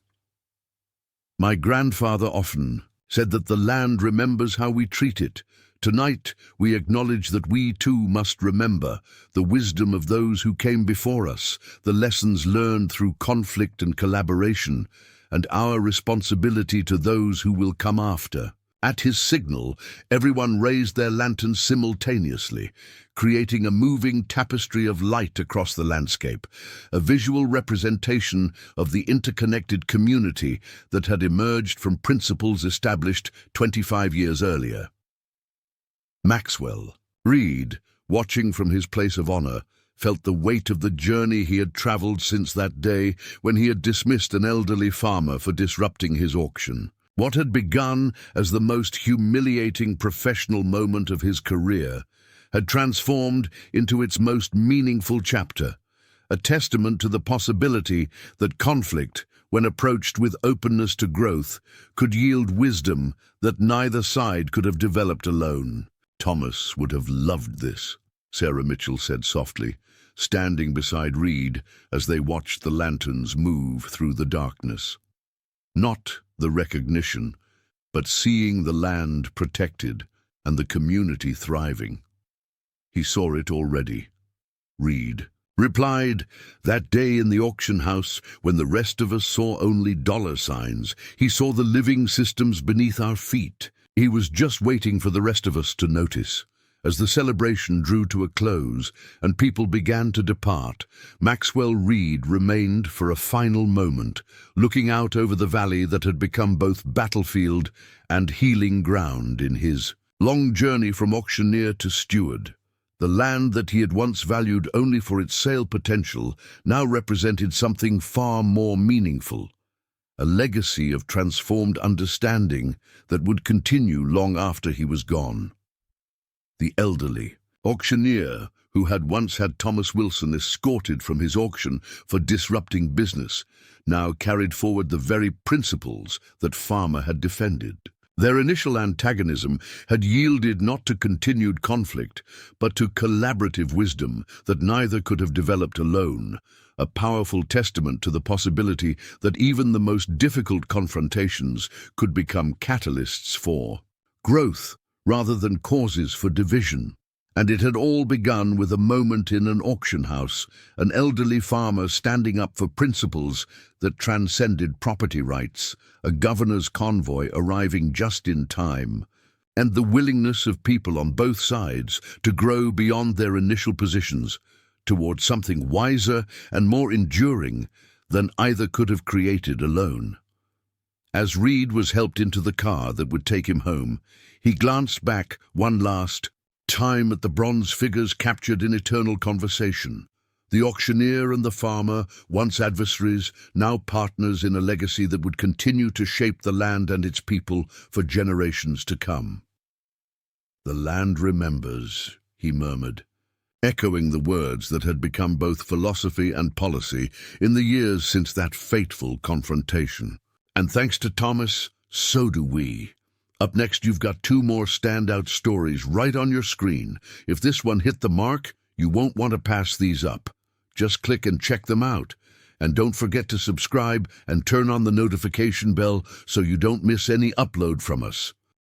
"My grandfather often said that the land remembers how we treat it. Tonight we acknowledge that we too must remember the wisdom of those who came before us, the lessons learned through conflict and collaboration, and our responsibility to those who will come after." At his signal, everyone raised their lanterns simultaneously, creating a moving tapestry of light across the landscape, a visual representation of the interconnected community that had emerged from principles established 25 years earlier. Maxwell Reed, watching from his place of honor, felt the weight of the journey he had traveled since that day when he had dismissed an elderly farmer for disrupting his auction. What had begun as the most humiliating professional moment of his career had transformed into its most meaningful chapter, a testament to the possibility that conflict, when approached with openness to growth, could yield wisdom that neither side could have developed alone. "Thomas would have loved this," Sarah Mitchell said softly, standing beside Reed as they watched the lanterns move through the darkness. Not the recognition, but seeing the land protected and the community thriving. He saw it already. Reed replied, "That day in the auction house, when the rest of us saw only dollar signs, he saw the living systems beneath our feet. He was just waiting for the rest of us to notice." As the celebration drew to a close and people began to depart, Maxwell Reed remained for a final moment, looking out over the valley that had become both battlefield and healing ground in his long journey from auctioneer to steward. The land that he had once valued only for its sale potential now represented something far more meaningful, a legacy of transformed understanding that would continue long after he was gone. The elderly auctioneer, who had once had Thomas Wilson escorted from his auction for disrupting business, now carried forward the very principles that Farmer had defended. Their initial antagonism had yielded not to continued conflict, but to collaborative wisdom that neither could have developed alone, a powerful testament to the possibility that even the most difficult confrontations could become catalysts for growth rather than causes for division. And it had all begun with a moment in an auction house, an elderly farmer standing up for principles that transcended property rights, a governor's convoy arriving just in time, and the willingness of people on both sides to grow beyond their initial positions towards something wiser and more enduring than either could have created alone. As Reed was helped into the car that would take him home, he glanced back one last time at the bronze figures captured in eternal conversation. The auctioneer and the farmer, once adversaries, now partners in a legacy that would continue to shape the land and its people for generations to come. "The land remembers," he murmured, echoing the words that had become both philosophy and policy in the years since that fateful confrontation. And thanks to Thomas, so do we. Up next, you've got two more standout stories right on your screen. If this one hit the mark, you won't want to pass these up. Just click and check them out. And don't forget to subscribe and turn on the notification bell so you don't miss any upload from us.